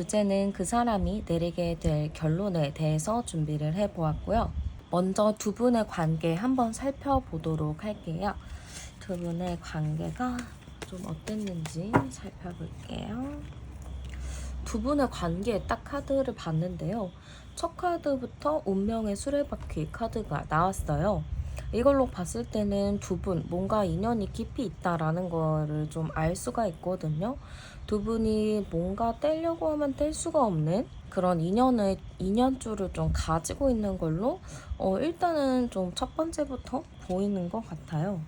주제는 그 사람이 내리게 될 결론에 대해서 준비를 해보았고요. 먼저 두 분의 관계 한번 살펴보도록 할게요. 두 분의 관계가 좀 어땠는지 살펴볼게요. 두 분의 관계에 딱 카드를 봤는데요. 첫 카드부터 운명의 수레바퀴 카드가 나왔어요. 이걸로 봤을 때는 두 분 뭔가 인연이 깊이 있다라는 거를 좀 알 수가 있거든요. 두 분이 뭔가 떼려고 하면 뗄 수가 없는 그런 인연줄을 좀 가지고 있는 걸로 일단은 좀 첫 번째부터 보이는 것 같아요.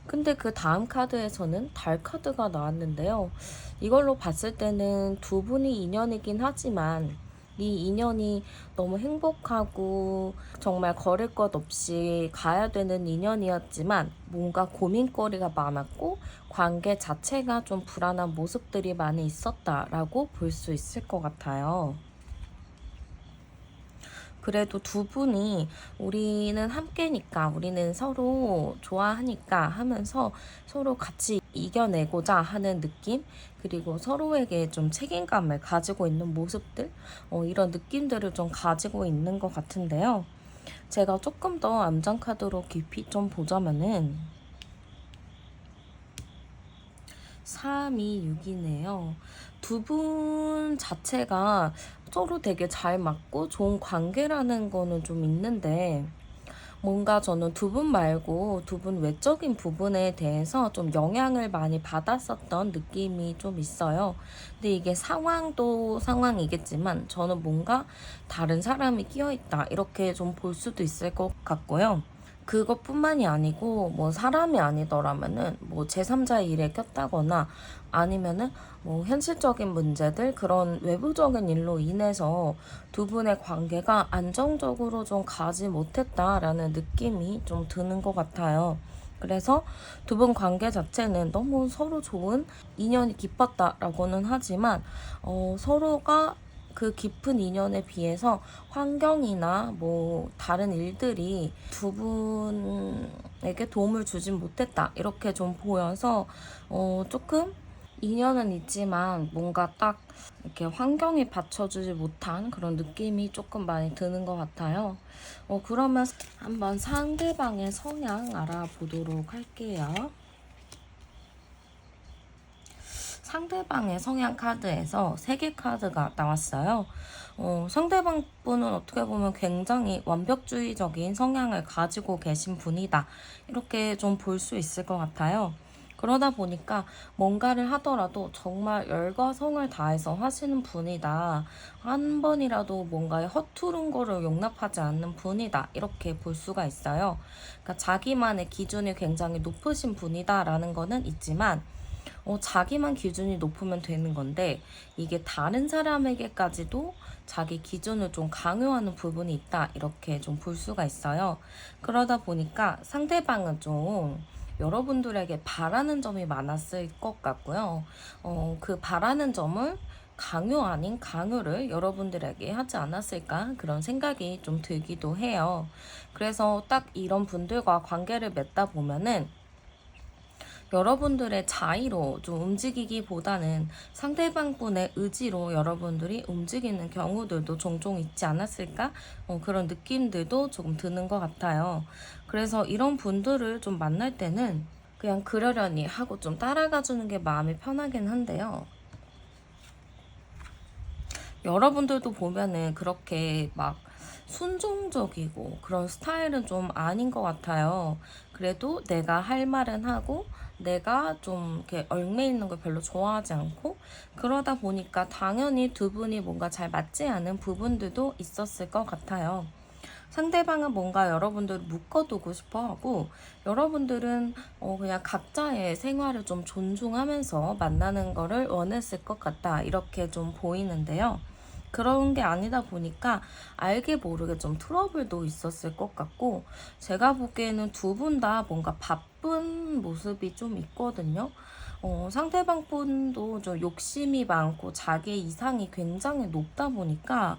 근데 그 다음 카드에서는 달 카드가 나왔는데요. 이걸로 봤을 때는 두 분이 인연이긴 하지만 이 인연이 너무 행복하고 정말 거릴 것 없이 가야 되는 인연이었지만 뭔가 고민거리가 많았고 관계 자체가 좀 불안한 모습들이 많이 있었다라고 볼 수 있을 것 같아요. 그래도 두 분이 우리는 함께니까, 우리는 서로 좋아하니까 하면서 서로 같이 이겨내고자 하는 느낌, 그리고 서로에게 좀 책임감을 가지고 있는 모습들, 이런 느낌들을 좀 가지고 있는 것 같은데요. 제가 조금 더 암장카드로 깊이 좀 보자면은 3, 2, 6이네요. 두 분 자체가 서로 되게 잘 맞고 좋은 관계라는 거는 좀 있는데, 뭔가 저는 두 분 말고 두 분 외적인 부분에 대해서 좀 영향을 많이 받았었던 느낌이 좀 있어요. 근데 이게 상황도 상황이겠지만 저는 뭔가 다른 사람이 끼어있다 이렇게 좀 볼 수도 있을 것 같고요. 그것뿐만이 아니고 뭐 사람이 아니더라면은 뭐 제3자의 일에 꼈다거나 아니면은 뭐 현실적인 문제들 그런 외부적인 일로 인해서 두 분의 관계가 안정적으로 좀 가지 못했다라는 느낌이 좀 드는 것 같아요. 그래서 두 분 관계 자체는 너무 서로 좋은 인연이 깊었다라고는 하지만 서로가 그 깊은 인연에 비해서 환경이나 뭐 다른 일들이 두 분에게 도움을 주진 못했다 이렇게 좀 보여서 조금 인연은 있지만 뭔가 딱 이렇게 환경이 받쳐주지 못한 그런 느낌이 조금 많이 드는 것 같아요. 그러면 한번 상대방의 성향 알아보도록 할게요. 상대방의 성향 카드에서 3개 카드가 나왔어요. 상대방 분은 어떻게 보면 굉장히 완벽주의적인 성향을 가지고 계신 분이다. 이렇게 좀 볼 수 있을 것 같아요. 그러다 보니까 뭔가를 하더라도 정말 열과 성을 다해서 하시는 분이다. 한 번이라도 뭔가에 허투른 거를 용납하지 않는 분이다. 이렇게 볼 수가 있어요. 그러니까 자기만의 기준이 굉장히 높으신 분이다라는 거는 있지만 자기만 기준이 높으면 되는 건데 이게 다른 사람에게까지도 자기 기준을 좀 강요하는 부분이 있다 이렇게 좀 볼 수가 있어요. 그러다 보니까 상대방은 좀 여러분들에게 바라는 점이 많았을 것 같고요. 그 바라는 점을 강요 아닌 강요를 여러분들에게 하지 않았을까 그런 생각이 좀 들기도 해요. 그래서 딱 이런 분들과 관계를 맺다 보면은 여러분들의 자의로 좀 움직이기보다는 상대방 분의 의지로 여러분들이 움직이는 경우들도 종종 있지 않았을까? 그런 느낌들도 조금 드는 것 같아요. 그래서 이런 분들을 좀 만날 때는 그냥 그러려니 하고 좀 따라가 주는 게 마음이 편하긴 한데요. 여러분들도 보면은 그렇게 막 순종적이고 그런 스타일은 좀 아닌 것 같아요. 그래도 내가 할 말은 하고 내가 좀 이렇게 얽매이는 걸 별로 좋아하지 않고 그러다 보니까 당연히 두 분이 뭔가 잘 맞지 않은 부분들도 있었을 것 같아요. 상대방은 뭔가 여러분들을 묶어두고 싶어 하고 여러분들은 그냥 각자의 생활을 좀 존중하면서 만나는 거를 원했을 것 같다 이렇게 좀 보이는데요. 그런 게 아니다 보니까 알게 모르게 좀 트러블도 있었을 것 같고 제가 보기에는 두 분 다 뭔가 바쁜 모습이 좀 있거든요. 상대방 분도 좀 욕심이 많고 자기 이상이 굉장히 높다 보니까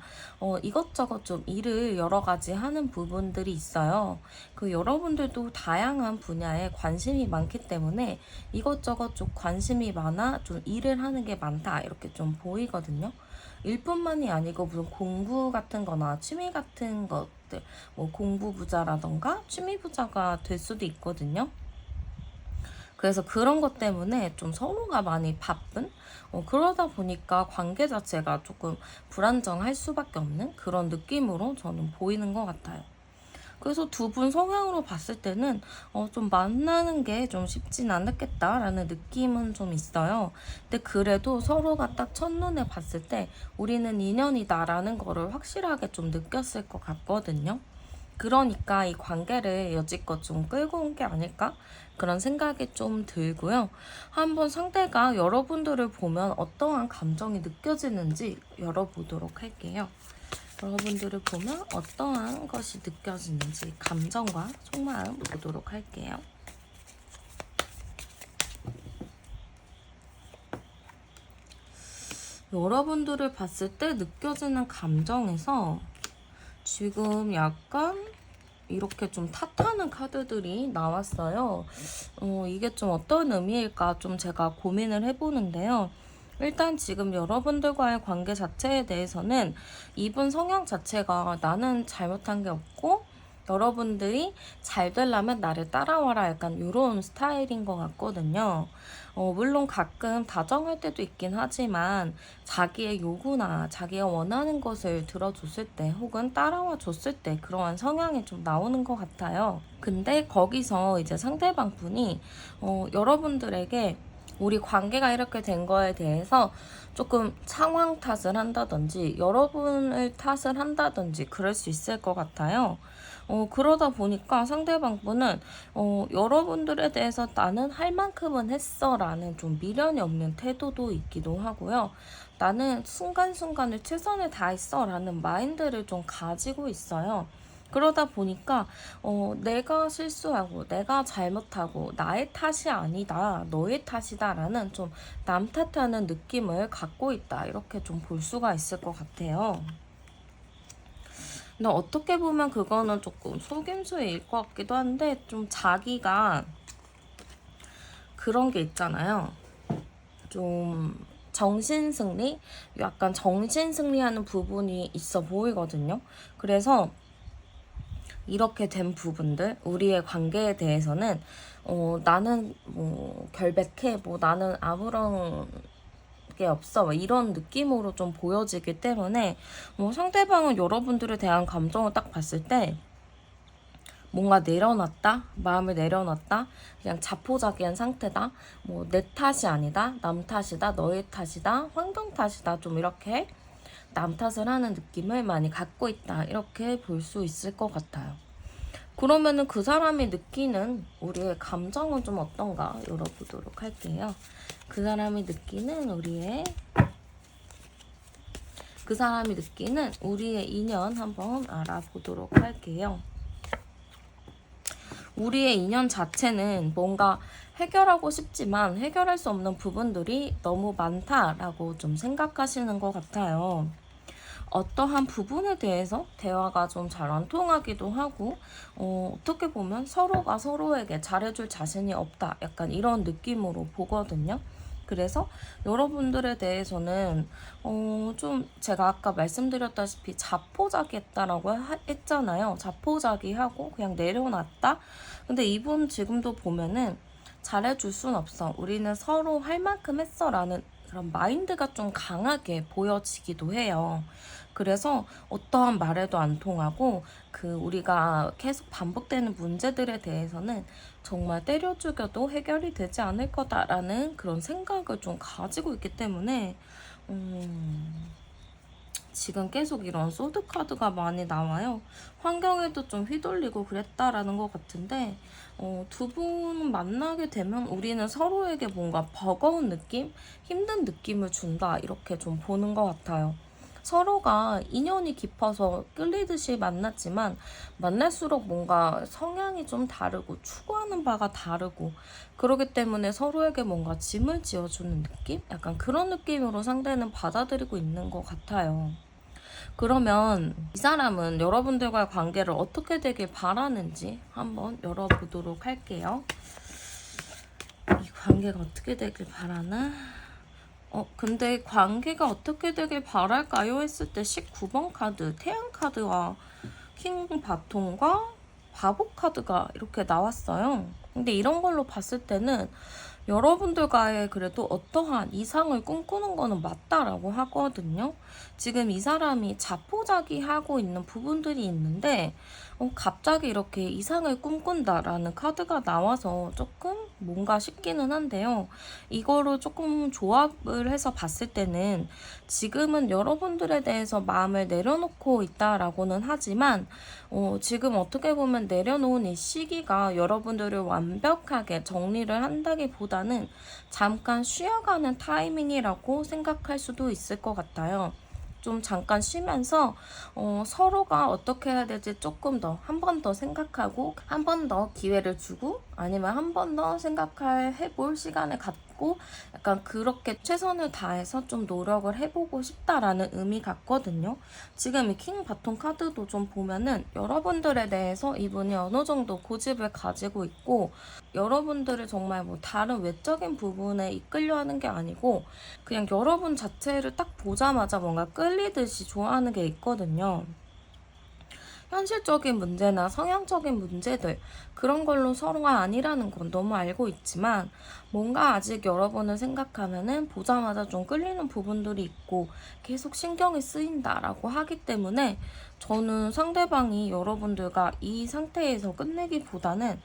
이것저것 좀 일을 여러 가지 하는 부분들이 있어요. 그 여러분들도 다양한 분야에 관심이 많기 때문에 이것저것 좀 관심이 많아 좀 일을 하는 게 많다 이렇게 좀 보이거든요. 일뿐만이 아니고 무슨 공부 같은 거나 취미 같은 것들, 뭐 공부 부자라던가 취미 부자가 될 수도 있거든요. 그래서 그런 것 때문에 좀 서로가 많이 바쁜 그러다 보니까 관계 자체가 조금 불안정할 수밖에 없는 그런 느낌으로 저는 보이는 것 같아요. 그래서 두 분 성향으로 봤을 때는 좀 만나는 게 좀 쉽진 않았겠다라는 느낌은 좀 있어요. 근데 그래도 서로가 딱 첫눈에 봤을 때 우리는 인연이다라는 거를 확실하게 좀 느꼈을 것 같거든요. 그러니까 이 관계를 여지껏 좀 끌고 온 게 아닐까? 그런 생각이 좀 들고요. 한번 상대가 여러분들을 보면 어떠한 감정이 느껴지는지 열어보도록 할게요. 여러분들을 보면 어떠한 것이 느껴지는지 감정과 속마음 보도록 할게요. 여러분들을 봤을 때 느껴지는 감정에서 지금 약간 이렇게 좀 탓하는 카드들이 나왔어요. 이게 좀 어떤 의미일까 좀 제가 고민을 해보는데요. 일단 지금 여러분들과의 관계 자체에 대해서는 이분 성향 자체가 나는 잘못한 게 없고 여러분들이 잘 되려면 나를 따라와라 약간 이런 스타일인 것 같거든요. 물론 가끔 다정할 때도 있긴 하지만 자기의 요구나 자기가 원하는 것을 들어줬을 때 혹은 따라와 줬을 때 그러한 성향이 좀 나오는 것 같아요. 근데 거기서 이제 상대방 분이 여러분들에게 우리 관계가 이렇게 된 거에 대해서 조금 상황 탓을 한다든지 여러분을 탓을 한다든지 그럴 수 있을 것 같아요. 그러다 보니까 상대방 분은 여러분들에 대해서 나는 할 만큼은 했어 라는 좀 미련이 없는 태도도 있기도 하고요. 나는 순간순간을 최선을 다했어 라는 마인드를 좀 가지고 있어요. 그러다 보니까 내가 실수하고 내가 잘못하고 나의 탓이 아니다 너의 탓이다 라는 좀 남 탓하는 느낌을 갖고 있다 이렇게 좀 볼 수가 있을 것 같아요. 근데 어떻게 보면 그거는 조금 속임수일 것 같기도 한데 좀 자기가 그런 게 있잖아요. 좀 정신승리? 약간 정신승리하는 부분이 있어 보이거든요. 그래서 이렇게 된 부분들, 우리의 관계에 대해서는 나는 뭐 결백해, 뭐 나는 아무런 게 없어, 뭐 이런 느낌으로 좀 보여지기 때문에 상대방은 여러분들에 대한 감정을 딱 봤을 때 뭔가 내려놨다, 마음을 내려놨다, 그냥 자포자기한 상태다, 뭐 내 탓이 아니다, 남 탓이다, 너의 탓이다, 환경 탓이다, 좀 이렇게 남 탓을 하는 느낌을 많이 갖고 있다 이렇게 볼 수 있을 것 같아요. 그러면은 그 사람이 느끼는 우리의 감정은 좀 어떤가 열어보도록 할게요. 그 사람이 느끼는 우리의 인연 한번 알아보도록 할게요. 우리의 인연 자체는 뭔가 해결하고 싶지만 해결할 수 없는 부분들이 너무 많다라고 좀 생각하시는 것 같아요. 어떠한 부분에 대해서 대화가 좀 잘 안 통하기도 하고 어떻게 보면 서로가 서로에게 잘해줄 자신이 없다 약간 이런 느낌으로 보거든요. 그래서 여러분들에 대해서는 좀 제가 아까 말씀드렸다시피 자포자기했다라고 했잖아요. 자포자기하고 그냥 내려놨다. 근데 이분 지금도 보면은 잘해줄 순 없어. 우리는 서로 할 만큼 했어라는 그런 마인드가 좀 강하게 보여지기도 해요. 그래서 어떠한 말에도 안 통하고 우리가 계속 반복되는 문제들에 대해서는 정말 때려 죽여도 해결이 되지 않을 거다라는 그런 생각을 좀 가지고 있기 때문에 지금 계속 이런 소드 카드가 많이 나와요. 환경에도 좀 휘둘리고 그랬다라는 것 같은데 두 분 만나게 되면 우리는 서로에게 뭔가 버거운 느낌, 힘든 느낌을 준다 이렇게 좀 보는 것 같아요. 서로가 인연이 깊어서 끌리듯이 만났지만 만날수록 뭔가 성향이 좀 다르고 추구하는 바가 다르고 그러기 때문에 서로에게 뭔가 짐을 지어주는 느낌? 약간 그런 느낌으로 상대는 받아들이고 있는 것 같아요. 그러면 이 사람은 여러분들과의 관계를 어떻게 되길 바라는지 한번 열어보도록 할게요. 이 관계가 어떻게 되길 바라나? 근데 관계가 어떻게 되길 바랄까요? 했을 때 19번 카드, 태양 카드와 킹 바톤과 바보 카드가 이렇게 나왔어요. 근데 이런 걸로 봤을 때는 여러분들과의 그래도 어떠한 이상을 꿈꾸는 거는 맞다라고 하거든요. 지금 이 사람이 자포자기하고 있는 부분들이 있는데 갑자기 이렇게 이상을 꿈꾼다라는 카드가 나와서 조금 뭔가 싶기는 한데요. 이거를 조금 조합을 해서 봤을 때는 지금은 여러분들에 대해서 마음을 내려놓고 있다라고는 하지만 지금 어떻게 보면 내려놓은 이 시기가 여러분들을 완벽하게 정리를 한다기보다는 잠깐 쉬어가는 타이밍이라고 생각할 수도 있을 것 같아요. 좀 잠깐 쉬면서 서로가 어떻게 해야 될지 조금 더 한 번 더 생각하고 한 번 더 기회를 주고 아니면 한 번 더 해볼 시간을 갖고 약간 그렇게 최선을 다해서 좀 노력을 해보고 싶다라는 의미 같거든요. 지금 이 킹 바톤 카드도 좀 보면은 여러분들에 대해서 이분이 어느 정도 고집을 가지고 있고 여러분들을 정말 뭐 다른 외적인 부분에 이끌려 하는 게 아니고 그냥 여러분 자체를 딱 보자마자 뭔가 끌리듯이 좋아하는 게 있거든요. 현실적인 문제나 성향적인 문제들 그런 걸로 서로가 아니라는 건 너무 알고 있지만 뭔가 아직 여러분을 생각하면은 보자마자 좀 끌리는 부분들이 있고 계속 신경이 쓰인다라고 하기 때문에 저는 상대방이 여러분들과 이 상태에서 끝내기보다는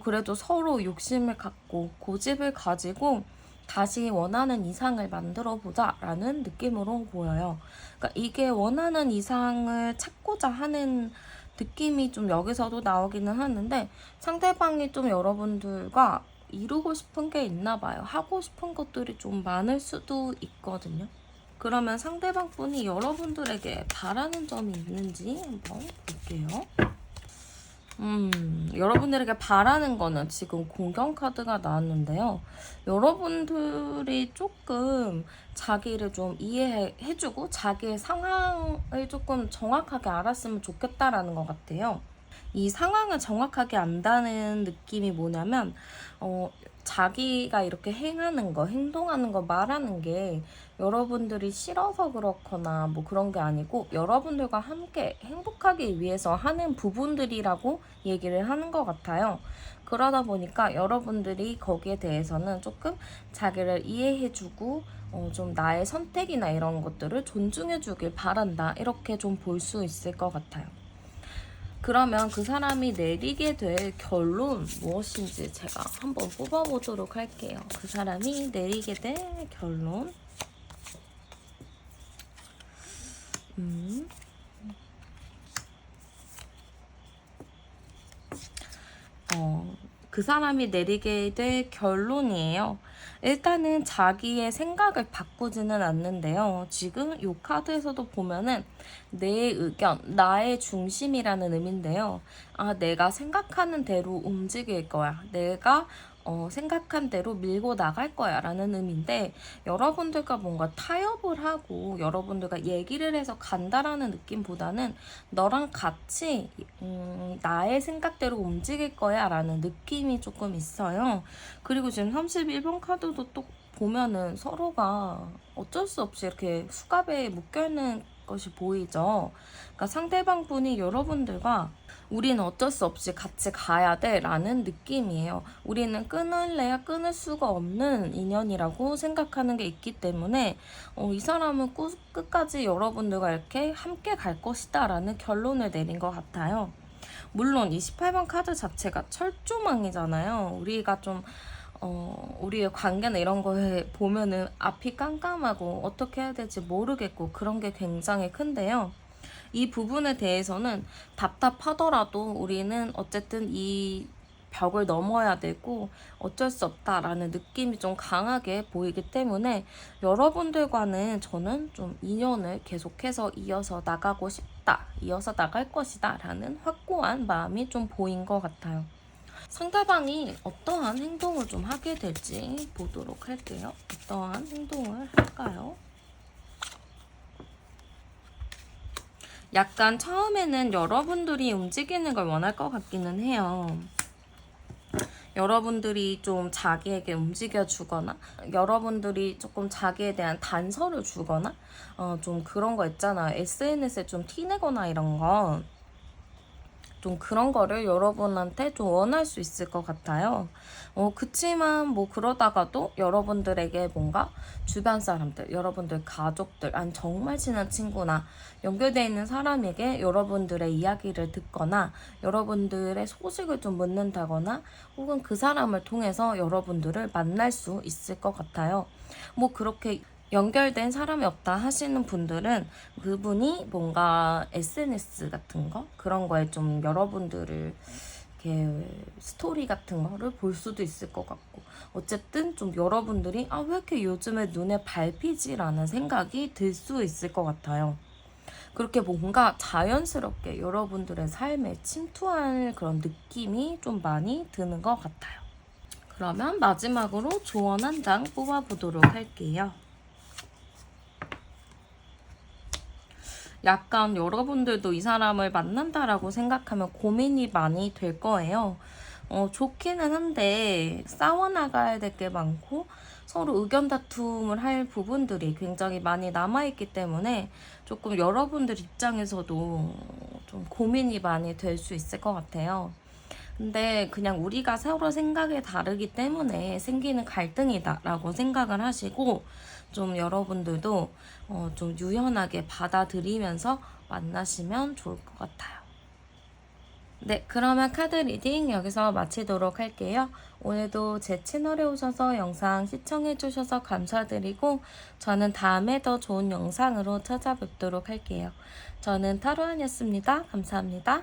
그래도 서로 욕심을 갖고 고집을 가지고 다시 원하는 이상을 만들어 보자라는 느낌으로 보여요. 그러니까 이게 원하는 이상을 찾고자 하는 느낌이 좀 여기서도 나오기는 하는데 상대방이 좀 여러분들과 이루고 싶은 게 있나 봐요. 하고 싶은 것들이 좀 많을 수도 있거든요. 그러면 상대방 분이 여러분들에게 바라는 점이 있는지 한번 볼게요. 여러분들에게 바라는 거는 지금 공경 카드가 나왔는데요. 여러분들이 조금 자기를 좀 이해해주고 자기의 상황을 조금 정확하게 알았으면 좋겠다라는 것 같아요. 이 상황을 정확하게 안다는 느낌이 뭐냐면, 자기가 이렇게 행동하는 거, 말하는 게 여러분들이 싫어서 그렇거나 뭐 그런 게 아니고 여러분들과 함께 행복하기 위해서 하는 부분들이라고 얘기를 하는 것 같아요. 그러다 보니까 여러분들이 거기에 대해서는 조금 자기를 이해해주고 좀 나의 선택이나 이런 것들을 존중해주길 바란다. 이렇게 좀 볼 수 있을 것 같아요. 그러면 그 사람이 내리게 될 결론 무엇인지 제가 한번 뽑아보도록 할게요. 그 사람이 내리게 될 결론. 그 사람이 내리게 될 결론이에요. 일단은 자기의 생각을 바꾸지는 않는데요. 지금 이 카드에서도 보면은 내 의견, 나의 중심이라는 의미인데요. 내가 생각하는 대로 움직일 거야. 내가 생각한 대로 밀고 나갈 거야 라는 의미인데 여러분들과 뭔가 타협을 하고 여러분들과 얘기를 해서 간다라는 느낌보다는 너랑 같이 나의 생각대로 움직일 거야 라는 느낌이 조금 있어요. 그리고 지금 31번 카드도 또 보면은 서로가 어쩔 수 없이 이렇게 수갑에 묶여있는 것이 보이죠. 그러니까 상대방 분이 여러분들과 우리는 어쩔 수 없이 같이 가야 돼 라는 느낌이에요. 우리는 끊을래야 끊을 수가 없는 인연이라고 생각하는 게 있기 때문에 이 사람은 끝까지 여러분들과 이렇게 함께 갈 것이다 라는 결론을 내린 것 같아요. 물론 28번 카드 자체가 철조망이잖아요. 우리가 좀 우리의 관계나 이런 거에 보면은 앞이 깜깜하고 어떻게 해야 될지 모르겠고 그런 게 굉장히 큰데요. 이 부분에 대해서는 답답하더라도 우리는 어쨌든 이 벽을 넘어야 되고 어쩔 수 없다라는 느낌이 좀 강하게 보이기 때문에 여러분들과는 저는 좀 인연을 계속해서 이어서 나가고 싶다, 이어서 나갈 것이다 라는 확고한 마음이 좀 보인 것 같아요. 상대방이 어떠한 행동을 좀 하게 될지 보도록 할게요. 어떠한 행동을 할까요? 약간 처음에는 여러분들이 움직이는 걸 원할 것 같기는 해요. 여러분들이 좀 자기에게 움직여주거나 여러분들이 조금 자기에 대한 단서를 주거나 좀 그런 거 있잖아요. SNS에 좀 티내거나 이런 거. 좀 그런 거를 여러분한테 좀 원할 수 있을 것 같아요. 그치만 뭐 그러다가도 여러분들에게 뭔가 주변 사람들, 여러분들 가족들, 아니 정말 친한 친구나 연결되어 있는 사람에게 여러분들의 이야기를 듣거나 여러분들의 소식을 좀 묻는다거나 혹은 그 사람을 통해서 여러분들을 만날 수 있을 것 같아요. 뭐 그렇게 연결된 사람이 없다 하시는 분들은 그분이 뭔가 SNS 같은 거 그런 거에 좀 여러분들을 이렇게 스토리 같은 거를 볼 수도 있을 것 같고 어쨌든 좀 여러분들이 왜 이렇게 요즘에 눈에 밟히지라는 생각이 들 수 있을 것 같아요. 그렇게 뭔가 자연스럽게 여러분들의 삶에 침투할 그런 느낌이 좀 많이 드는 것 같아요. 그러면 마지막으로 조언 한 장 뽑아보도록 할게요. 약간 여러분들도 이 사람을 만난다라고 생각하면 고민이 많이 될 거예요. 좋기는 한데 싸워나가야 될 게 많고 서로 의견 다툼을 할 부분들이 굉장히 많이 남아있기 때문에 조금 여러분들 입장에서도 좀 고민이 많이 될 수 있을 것 같아요. 근데 그냥 우리가 서로 생각이 다르기 때문에 생기는 갈등이다라고 생각을 하시고 좀 여러분들도 좀 유연하게 받아들이면서 만나시면 좋을 것 같아요. 네, 그러면 카드 리딩 여기서 마치도록 할게요. 오늘도 제 채널에 오셔서 영상 시청해주셔서 감사드리고 저는 다음에 더 좋은 영상으로 찾아뵙도록 할게요. 저는 타로안이었습니다. 감사합니다.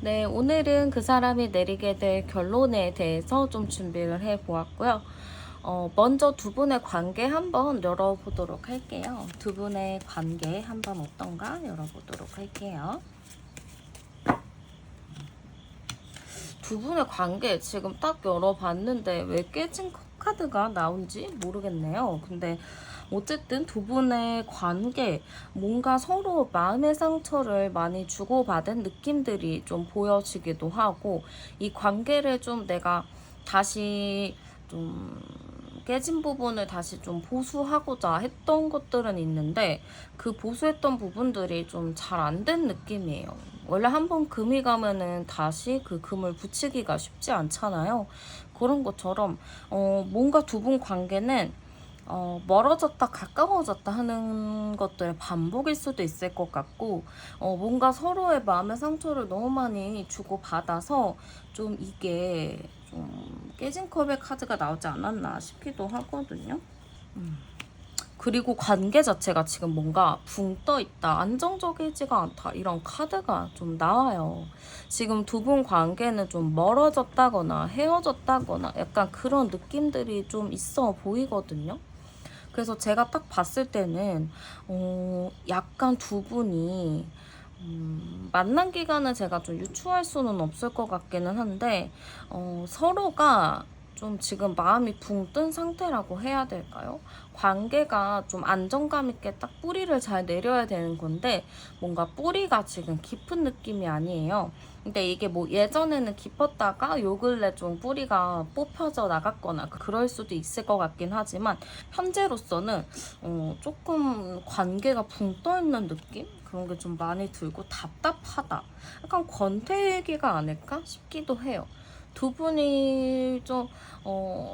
네, 오늘은 그 사람이 내리게 될 결론에 대해서 좀 준비를 해보았고요. 먼저 두 분의 관계 한번 열어보도록 할게요. 두 분의 관계 한번 어떤가 열어보도록 할게요. 두 분의 관계 지금 딱 열어봤는데 왜 깨진 카드가 나온지 모르겠네요. 근데 어쨌든 두 분의 관계, 뭔가 서로 마음의 상처를 많이 주고받은 느낌들이 좀 보여지기도 하고, 이 관계를 좀 내가 다시 좀 깨진 부분을 다시 좀 보수하고자 했던 것들은 있는데, 그 보수했던 부분들이 좀 잘 안 된 느낌이에요. 원래 한번 금이 가면은 다시 그 금을 붙이기가 쉽지 않잖아요. 그런 것처럼, 뭔가 두 분 관계는 멀어졌다 가까워졌다 하는 것들의 반복일 수도 있을 것 같고 뭔가 서로의 마음의 상처를 너무 많이 주고받아서 좀 이게 좀 깨진 컵의 카드가 나오지 않았나 싶기도 하거든요. 그리고 관계 자체가 지금 뭔가 붕 떠 있다, 안정적이지가 않다 이런 카드가 좀 나와요. 지금 두 분 관계는 좀 멀어졌다거나 헤어졌다거나 약간 그런 느낌들이 좀 있어 보이거든요. 그래서 제가 딱 봤을 때는 약간 두 분이 만난 기간은 제가 좀 유추할 수는 없을 것 같기는 한데 서로가 좀 지금 마음이 붕 뜬 상태라고 해야 될까요? 관계가 좀 안정감 있게 딱 뿌리를 잘 내려야 되는 건데 뭔가 뿌리가 지금 깊은 느낌이 아니에요. 근데 이게 뭐 예전에는 깊었다가 요 근래 좀 뿌리가 뽑혀져 나갔거나 그럴 수도 있을 것 같긴 하지만 현재로서는 조금 관계가 붕 떠 있는 느낌? 그런 게 좀 많이 들고 답답하다. 약간 권태기가 아닐까 싶기도 해요. 두 분이 좀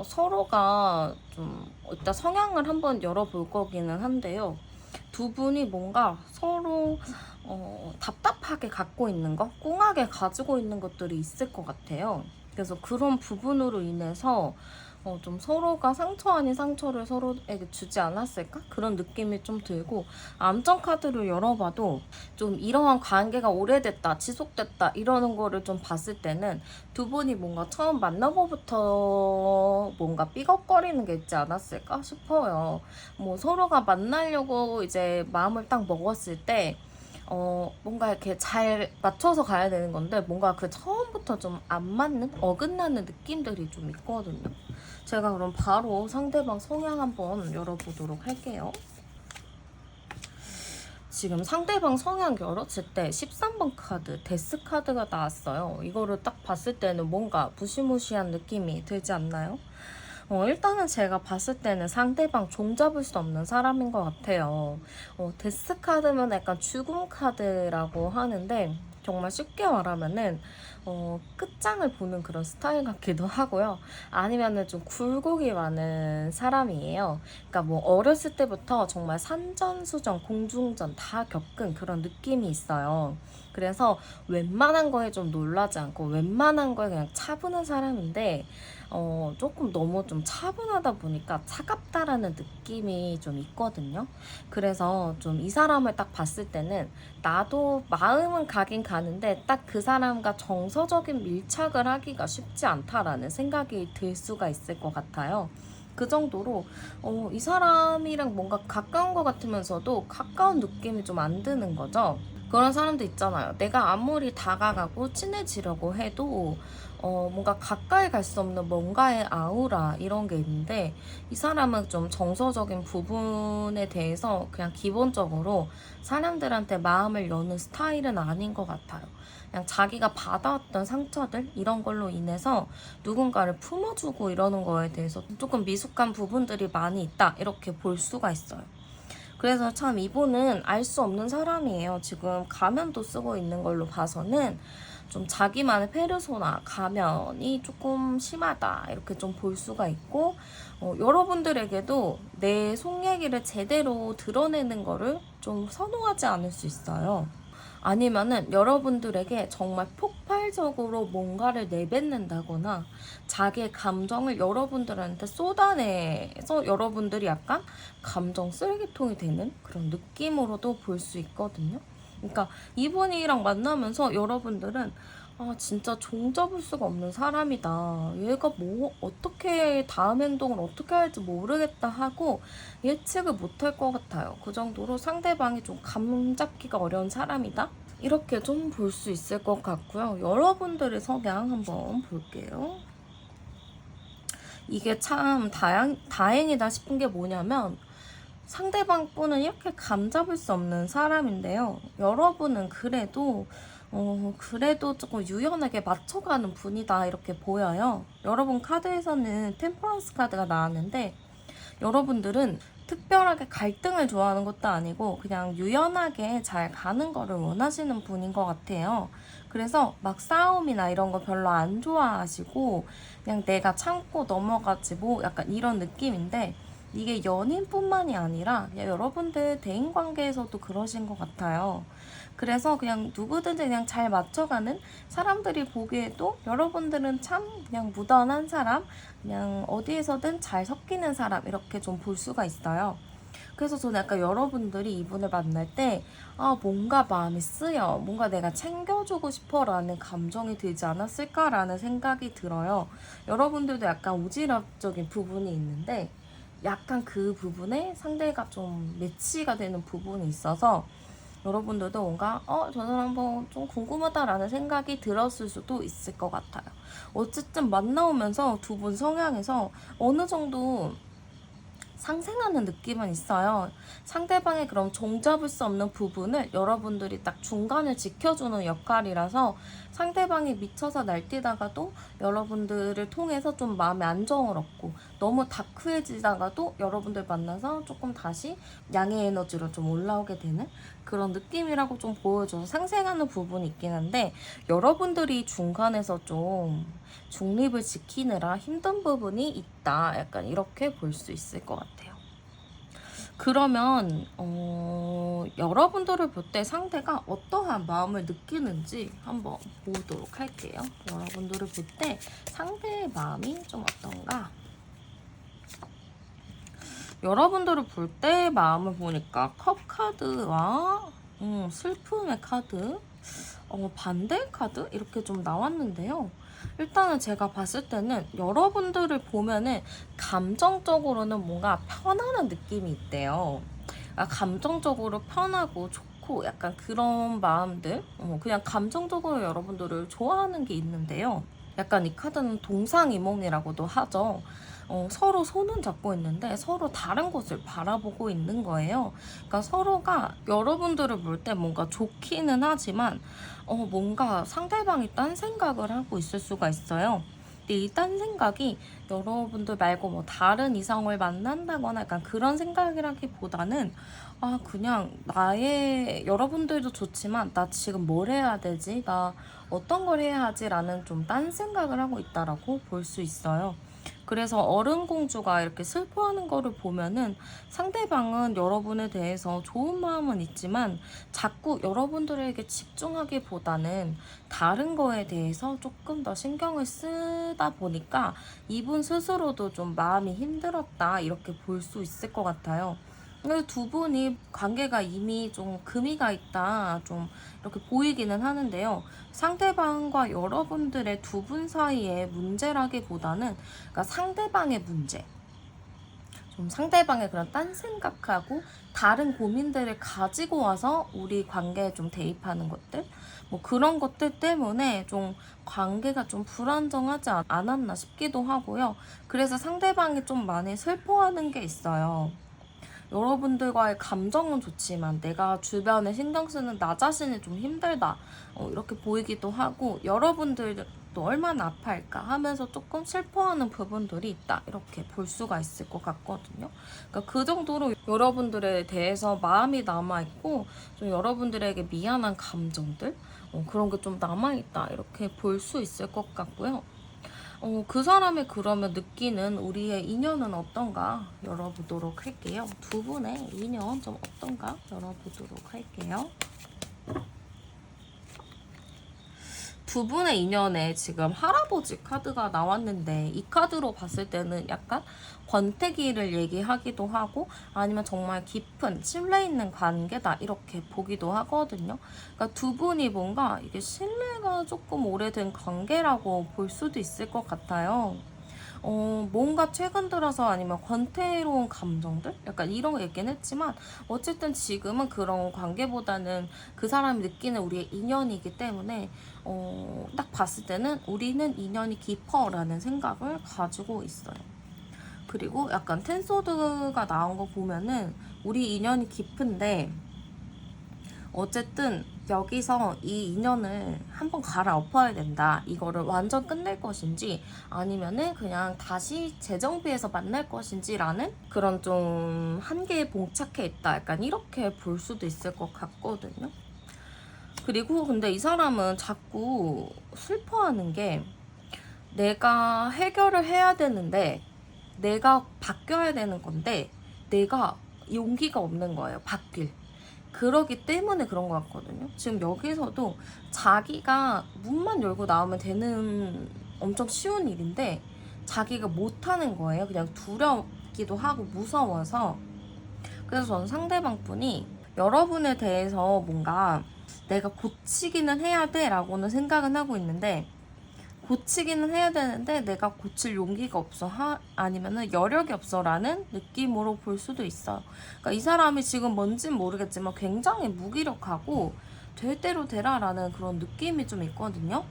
서로가 좀 이따 성향을 한번 열어볼 거기는 한데요. 두 분이 뭔가 서로 답답하게 갖고 있는 거, 꽁하게 가지고 있는 것들이 있을 것 같아요. 그래서 그런 부분으로 인해서 좀 서로가 상처 아닌 상처를 서로에게 주지 않았을까? 그런 느낌이 좀 들고 암정 카드를 열어봐도 좀 이러한 관계가 오래됐다, 지속됐다 이러는 거를 좀 봤을 때는 두 분이 뭔가 처음 만나고부터 뭔가 삐걱거리는 게 있지 않았을까 싶어요. 뭐 서로가 만나려고 이제 마음을 딱 먹었을 때 뭔가 이렇게 잘 맞춰서 가야 되는 건데 뭔가 그 처음부터 좀 안 맞는 어긋나는 느낌들이 좀 있거든요. 제가 그럼 바로 상대방 성향 한번 열어보도록 할게요. 지금 상대방 성향 열었을 때 13번 카드, 데스 카드가 나왔어요. 이거를 딱 봤을 때는 뭔가 무시무시한 느낌이 들지 않나요? 일단은 제가 봤을 때는 상대방 종잡을 수 없는 사람인 것 같아요. 데스 카드면 약간 죽음 카드라고 하는데, 정말 쉽게 말하면은 끝장을 보는 그런 스타일 같기도 하고요. 아니면은 좀 굴곡이 많은 사람이에요. 그러니까 뭐 어렸을 때부터 정말 산전수전, 공중전 다 겪은 그런 느낌이 있어요. 그래서 웬만한 거에 좀 놀라지 않고 웬만한 거에 그냥 차분한 사람인데, 조금 너무 좀 차분하다 보니까 차갑다라는 느낌이 좀 있거든요. 그래서 좀 이 사람을 딱 봤을 때는 나도 마음은 가긴 가는데 딱 그 사람과 정서적인 밀착을 하기가 쉽지 않다라는 생각이 들 수가 있을 것 같아요. 그 정도로 이 사람이랑 뭔가 가까운 것 같으면서도 가까운 느낌이 좀 안 드는 거죠. 그런 사람도 있잖아요. 내가 아무리 다가가고 친해지려고 해도 뭔가 가까이 갈 수 없는 뭔가의 아우라 이런 게 있는데, 이 사람은 좀 정서적인 부분에 대해서 그냥 기본적으로 사람들한테 마음을 여는 스타일은 아닌 것 같아요. 그냥 자기가 받아왔던 상처들 이런 걸로 인해서 누군가를 품어주고 이러는 거에 대해서 조금 미숙한 부분들이 많이 있다, 이렇게 볼 수가 있어요. 그래서 참 이분은 알 수 없는 사람이에요. 지금 가면도 쓰고 있는 걸로 봐서는 좀 자기만의 페르소나, 가면이 조금 심하다, 이렇게 좀 볼 수가 있고, 여러분들에게도 내 속 얘기를 제대로 드러내는 거를 좀 선호하지 않을 수 있어요. 아니면은 여러분들에게 정말 폭발적으로 뭔가를 내뱉는다거나 자기의 감정을 여러분들한테 쏟아내서 여러분들이 약간 감정 쓰레기통이 되는 그런 느낌으로도 볼 수 있거든요. 그러니까 이분이랑 만나면서 여러분들은 진짜 종잡을 수가 없는 사람이다, 얘가 뭐 어떻게 다음 행동을 어떻게 할지 모르겠다 하고 예측을 못할 것 같아요. 그 정도로 상대방이 좀 감 잡기가 어려운 사람이다, 이렇게 좀 볼 수 있을 것 같고요. 여러분들의 성향 한번 볼게요. 이게 참 다행이다 싶은 게 뭐냐면, 상대방 분은 이렇게 감 잡을 수 없는 사람인데요. 여러분은 그래도 조금 유연하게 맞춰가는 분이다, 이렇게 보여요. 여러분 카드에서는 템퍼런스 카드가 나왔는데, 여러분들은 특별하게 갈등을 좋아하는 것도 아니고 그냥 유연하게 잘 가는 거를 원하시는 분인 것 같아요. 그래서 막 싸움이나 이런 거 별로 안 좋아하시고 그냥 내가 참고 넘어가지 뭐 약간 이런 느낌인데, 이게 연인뿐만이 아니라 그냥 여러분들 대인관계에서도 그러신 것 같아요. 그래서 그냥 누구든지 그냥 잘 맞춰가는, 사람들이 보기에도 여러분들은 참 그냥 무던한 사람, 그냥 어디에서든 잘 섞이는 사람, 이렇게 좀 볼 수가 있어요. 그래서 저는 약간 여러분들이 이분을 만날 때 뭔가 마음이 쓰여, 뭔가 내가 챙겨주고 싶어 라는 감정이 들지 않았을까라는 생각이 들어요. 여러분들도 약간 오지랖적인 부분이 있는데 약간 그 부분에 상대가 좀 매치가 되는 부분이 있어서 여러분들도 뭔가 저 사람 한번 좀 궁금하다라는 생각이 들었을 수도 있을 것 같아요. 어쨌든 만나오면서 두 분 성향에서 어느 정도 상생하는 느낌은 있어요. 상대방의 그럼 종잡을 수 없는 부분을 여러분들이 딱 중간을 지켜주는 역할이라서 상대방이 미쳐서 날뛰다가도 여러분들을 통해서 좀 마음의 안정을 얻고, 너무 다크해지다가도 여러분들 만나서 조금 다시 양의 에너지로 좀 올라오게 되는 그런 느낌이라고 좀 보여줘서 상생하는 부분이 있긴 한데, 여러분들이 중간에서 좀 중립을 지키느라 힘든 부분이 있다, 약간 이렇게 볼 수 있을 것 같아요. 그러면 여러분들을 볼 때 상대가 어떠한 마음을 느끼는지 한번 보도록 할게요. 여러분들을 볼 때 상대의 마음이 좀 어떤가? 여러분들을 볼 때 마음을 보니까 컵 카드와 슬픔의 카드, 반대 카드 이렇게 좀 나왔는데요. 일단은 제가 봤을 때는 여러분들을 보면은 감정적으로는 뭔가 편안한 느낌이 있대요. 감정적으로 편하고 좋고 약간 그런 마음들, 그냥 감정적으로 여러분들을 좋아하는 게 있는데요. 약간 이 카드는 동상이몽이라고도 하죠. 서로 손은 잡고 있는데 서로 다른 곳을 바라보고 있는 거예요. 그러니까 서로가 여러분들을 볼 때 뭔가 좋기는 하지만 뭔가 상대방이 딴 생각을 하고 있을 수가 있어요. 근데 이 딴 생각이 여러분들 말고 뭐 다른 이성을 만난다거나 약간 그런 생각이라기보다는 그냥 나의 여러분들도 좋지만 나 지금 뭘 해야 되지? 나 어떤 걸 해야 하지라는 좀 딴 생각을 하고 있다라고 볼 수 있어요. 그래서 어른공주가 이렇게 슬퍼하는 거를 보면은 상대방은 여러분에 대해서 좋은 마음은 있지만 자꾸 여러분들에게 집중하기보다는 다른 거에 대해서 조금 더 신경을 쓰다 보니까 이분 스스로도 좀 마음이 힘들었다 이렇게 볼 수 있을 것 같아요. 근데 두 분이 관계가 이미 좀 금이가 있다 좀 이렇게 보이기는 하는데요. 상대방과 여러분들의 두 분 사이의 문제라기보다는 그러니까 상대방의 문제, 좀 상대방의 그런 딴 생각하고 다른 고민들을 가지고 와서 우리 관계에 좀 대입하는 것들, 뭐 그런 것들 때문에 좀 관계가 좀 불안정하지 않았나 싶기도 하고요. 그래서 상대방이 좀 많이 슬퍼하는 게 있어요. 여러분들과의 감정은 좋지만 내가 주변에 신경 쓰는 나 자신이 좀 힘들다 이렇게 보이기도 하고, 여러분들도 얼마나 아파할까 하면서 조금 슬퍼하는 부분들이 있다 이렇게 볼 수가 있을 것 같거든요. 그러니까 그 정도로 여러분들에 대해서 마음이 남아있고 좀 여러분들에게 미안한 감정들 그런 게 좀 남아있다 이렇게 볼 수 있을 것 같고요. 그 사람이 그러면 느끼는 우리의 인연은 어떤가 열어보도록 할게요. 두 분의 인연 좀 어떤가 열어보도록 할게요. 두 분의 인연에 지금 할아버지 카드가 나왔는데 이 카드로 봤을 때는 약간 권태기를 얘기하기도 하고 아니면 정말 깊은 신뢰 있는 관계다 이렇게 보기도 하거든요. 그러니까 두 분이 뭔가 이게 신뢰가 조금 오래된 관계라고 볼 수도 있을 것 같아요. 뭔가 최근 들어서 아니면 권태로운 감정들? 약간 이런 거 얘기는 했지만 어쨌든 지금은 그런 관계보다는 그 사람이 느끼는 우리의 인연이기 때문에 딱 봤을 때는 우리는 인연이 깊어라는 생각을 가지고 있어요. 그리고 약간 텐소드가 나온 거 보면은 우리 인연이 깊은데 어쨌든 여기서 이 인연을 한번 갈아엎어야 된다. 이거를 완전 끝낼 것인지 아니면은 그냥 다시 재정비해서 만날 것인지라는 그런 좀 한계에 봉착해 있다. 약간 이렇게 볼 수도 있을 것 같거든요. 그리고 근데 이 사람은 자꾸 슬퍼하는 게 내가 해결을 해야 되는데 내가 바뀌어야 되는 건데 내가 용기가 없는 거예요. 바뀔. 그러기 때문에 그런 것 같거든요. 지금 여기서도 자기가 문만 열고 나오면 되는 엄청 쉬운 일인데 자기가 못하는 거예요. 그냥 두렵기도 하고 무서워서. 그래서 저는 상대방 분이 여러분에 대해서 뭔가 내가 고치기는 해야 돼 라고는 생각은 하고 있는데 고치기는 해야 되는데 내가 고칠 용기가 없어 아니면은 여력이 없어라는 느낌으로 볼 수도 있어요. 그러니까 이 사람이 지금 뭔진 모르겠지만 굉장히 무기력하고 될 대로 되라라는 그런 느낌이 좀 있거든요.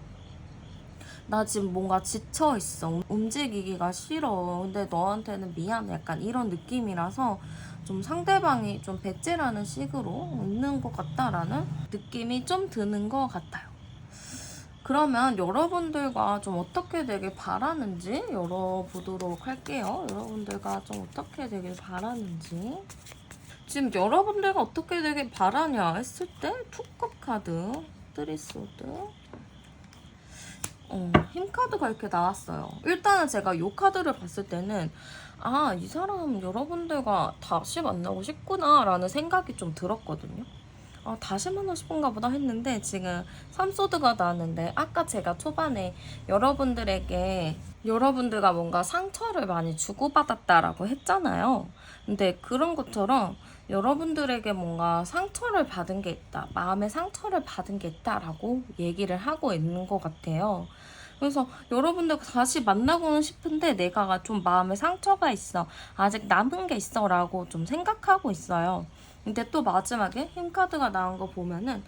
나 지금 뭔가 지쳐 있어. 움직이기가 싫어. 근데 너한테는 미안해. 약간 이런 느낌이라서 좀 상대방이 좀 배째라는 식으로 있는 것 같다라는 느낌이 좀 드는 것 같아요. 그러면 여러분들과 좀 어떻게 되길 바라는지 열어보도록 할게요. 여러분들과 좀 어떻게 되길 바라는지. 지금 여러분들과 어떻게 되길 바라냐 했을 때 투컵 카드, 쓰리소드, 힘카드가 이렇게 나왔어요. 일단은 제가 이 카드를 봤을 때는 이 사람 여러분들과 다시 만나고 싶구나 라는 생각이 좀 들었거든요. 다시 만나고 싶은가 보다 했는데 지금 3소드가 나왔는데 아까 제가 초반에 여러분들과 뭔가 상처를 많이 주고받았다라고 했잖아요. 근데 그런 것처럼 여러분들에게 뭔가 상처를 받은 게 있다, 마음의 상처를 받은 게 있다라고 얘기를 하고 있는 것 같아요. 그래서 여러분들과 다시 만나고는 싶은데 내가 좀 마음에 상처가 있어, 아직 남은 게 있어 라고 좀 생각하고 있어요. 근데 또 마지막에 힘카드가 나온 거 보면은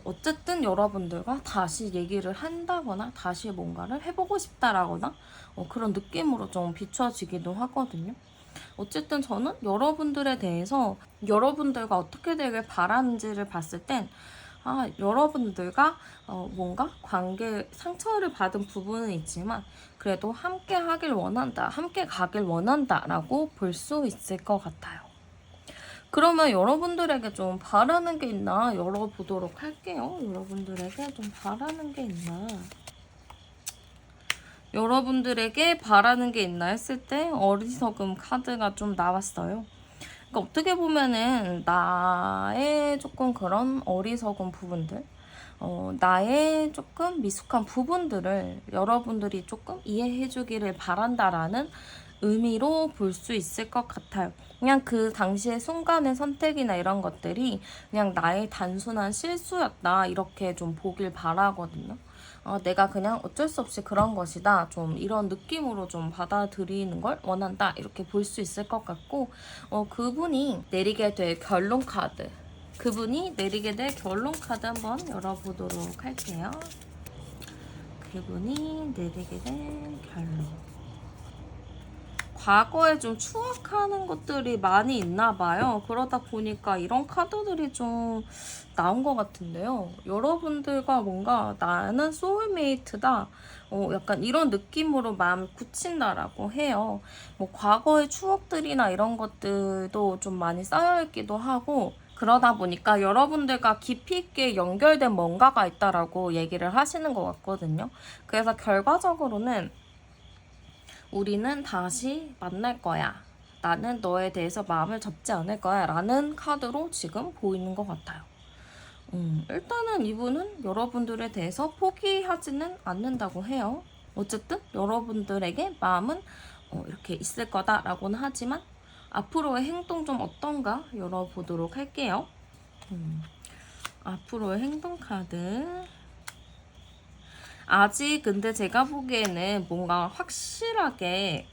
어쨌든 여러분들과 다시 얘기를 한다거나 다시 뭔가를 해보고 싶다라거나 그런 느낌으로 좀 비춰지기도 하거든요. 어쨌든 저는 여러분들에 대해서 여러분들과 어떻게 되길 바라는지를 봤을 땐 여러분들과 뭔가 관계 상처를 받은 부분은 있지만 그래도 함께 하길 원한다, 함께 가길 원한다라고 볼 수 있을 것 같아요. 그러면 여러분들에게 좀 바라는 게 있나 열어보도록 할게요. 여러분들에게 좀 바라는 게 있나. 여러분들에게 바라는 게 있나 했을 때 어리석음 카드가 좀 나왔어요. 그러니까 어떻게 보면은 나의 조금 그런 어리석은 부분들, 나의 조금 미숙한 부분들을 여러분들이 조금 이해해주기를 바란다라는 의미로 볼 수 있을 것 같아요. 그냥 그 당시의 순간의 선택이나 이런 것들이 그냥 나의 단순한 실수였다 이렇게 좀 보길 바라거든요. 내가 그냥 어쩔 수 없이 그런 것이다. 좀 이런 느낌으로 좀 받아들이는 걸 원한다. 이렇게 볼 수 있을 것 같고, 그분이 내리게 될 결론 카드. 그분이 내리게 될 결론 카드 한번 열어보도록 할게요. 그분이 내리게 될 결론. 과거에 좀 추억하는 것들이 많이 있나 봐요. 그러다 보니까 이런 카드들이 좀 나온 것 같은데요. 여러분들과 뭔가 나는 소울메이트다. 약간 이런 느낌으로 마음을 굳힌다라고 해요. 뭐 과거의 추억들이나 이런 것들도 좀 많이 쌓여있기도 하고 그러다 보니까 여러분들과 깊이 있게 연결된 뭔가가 있다라고 얘기를 하시는 것 같거든요. 그래서 결과적으로는 우리는 다시 만날 거야. 나는 너에 대해서 마음을 접지 않을 거야. 라는 카드로 지금 보이는 것 같아요. 일단은 이분은 여러분들에 대해서 포기하지는 않는다고 해요. 어쨌든 여러분들에게 마음은 이렇게 있을 거다라고는 하지만 앞으로의 행동 좀 어떤가 열어보도록 할게요. 앞으로의 행동 카드. 아직 근데 제가 보기에는 뭔가 확실하게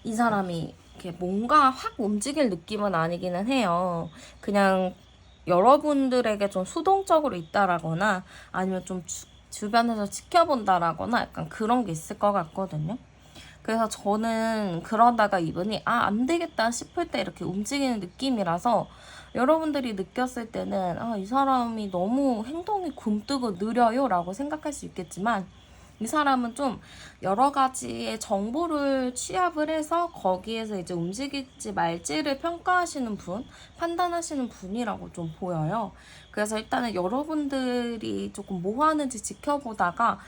이 사람이 이렇게 뭔가 확 움직일 느낌은 아니기는 해요. 그냥 여러분들에게 좀 수동적으로 있다라거나 아니면 좀 주변에서 지켜본다라거나 약간 그런 게 있을 것 같거든요. 그래서 저는 그러다가 이분이 안 되겠다 싶을 때 이렇게 움직이는 느낌이라서 여러분들이 느꼈을 때는 이 사람이 너무 행동이 굼뜨고 느려요 라고 생각할 수 있겠지만 이 사람은 좀 여러 가지의 정보를 취합을 해서 거기에서 이제 움직일지 말지를 평가하시는 분, 판단하시는 분이라고 좀 보여요. 그래서 일단은 여러분들이 조금 뭐 하는지 지켜보다가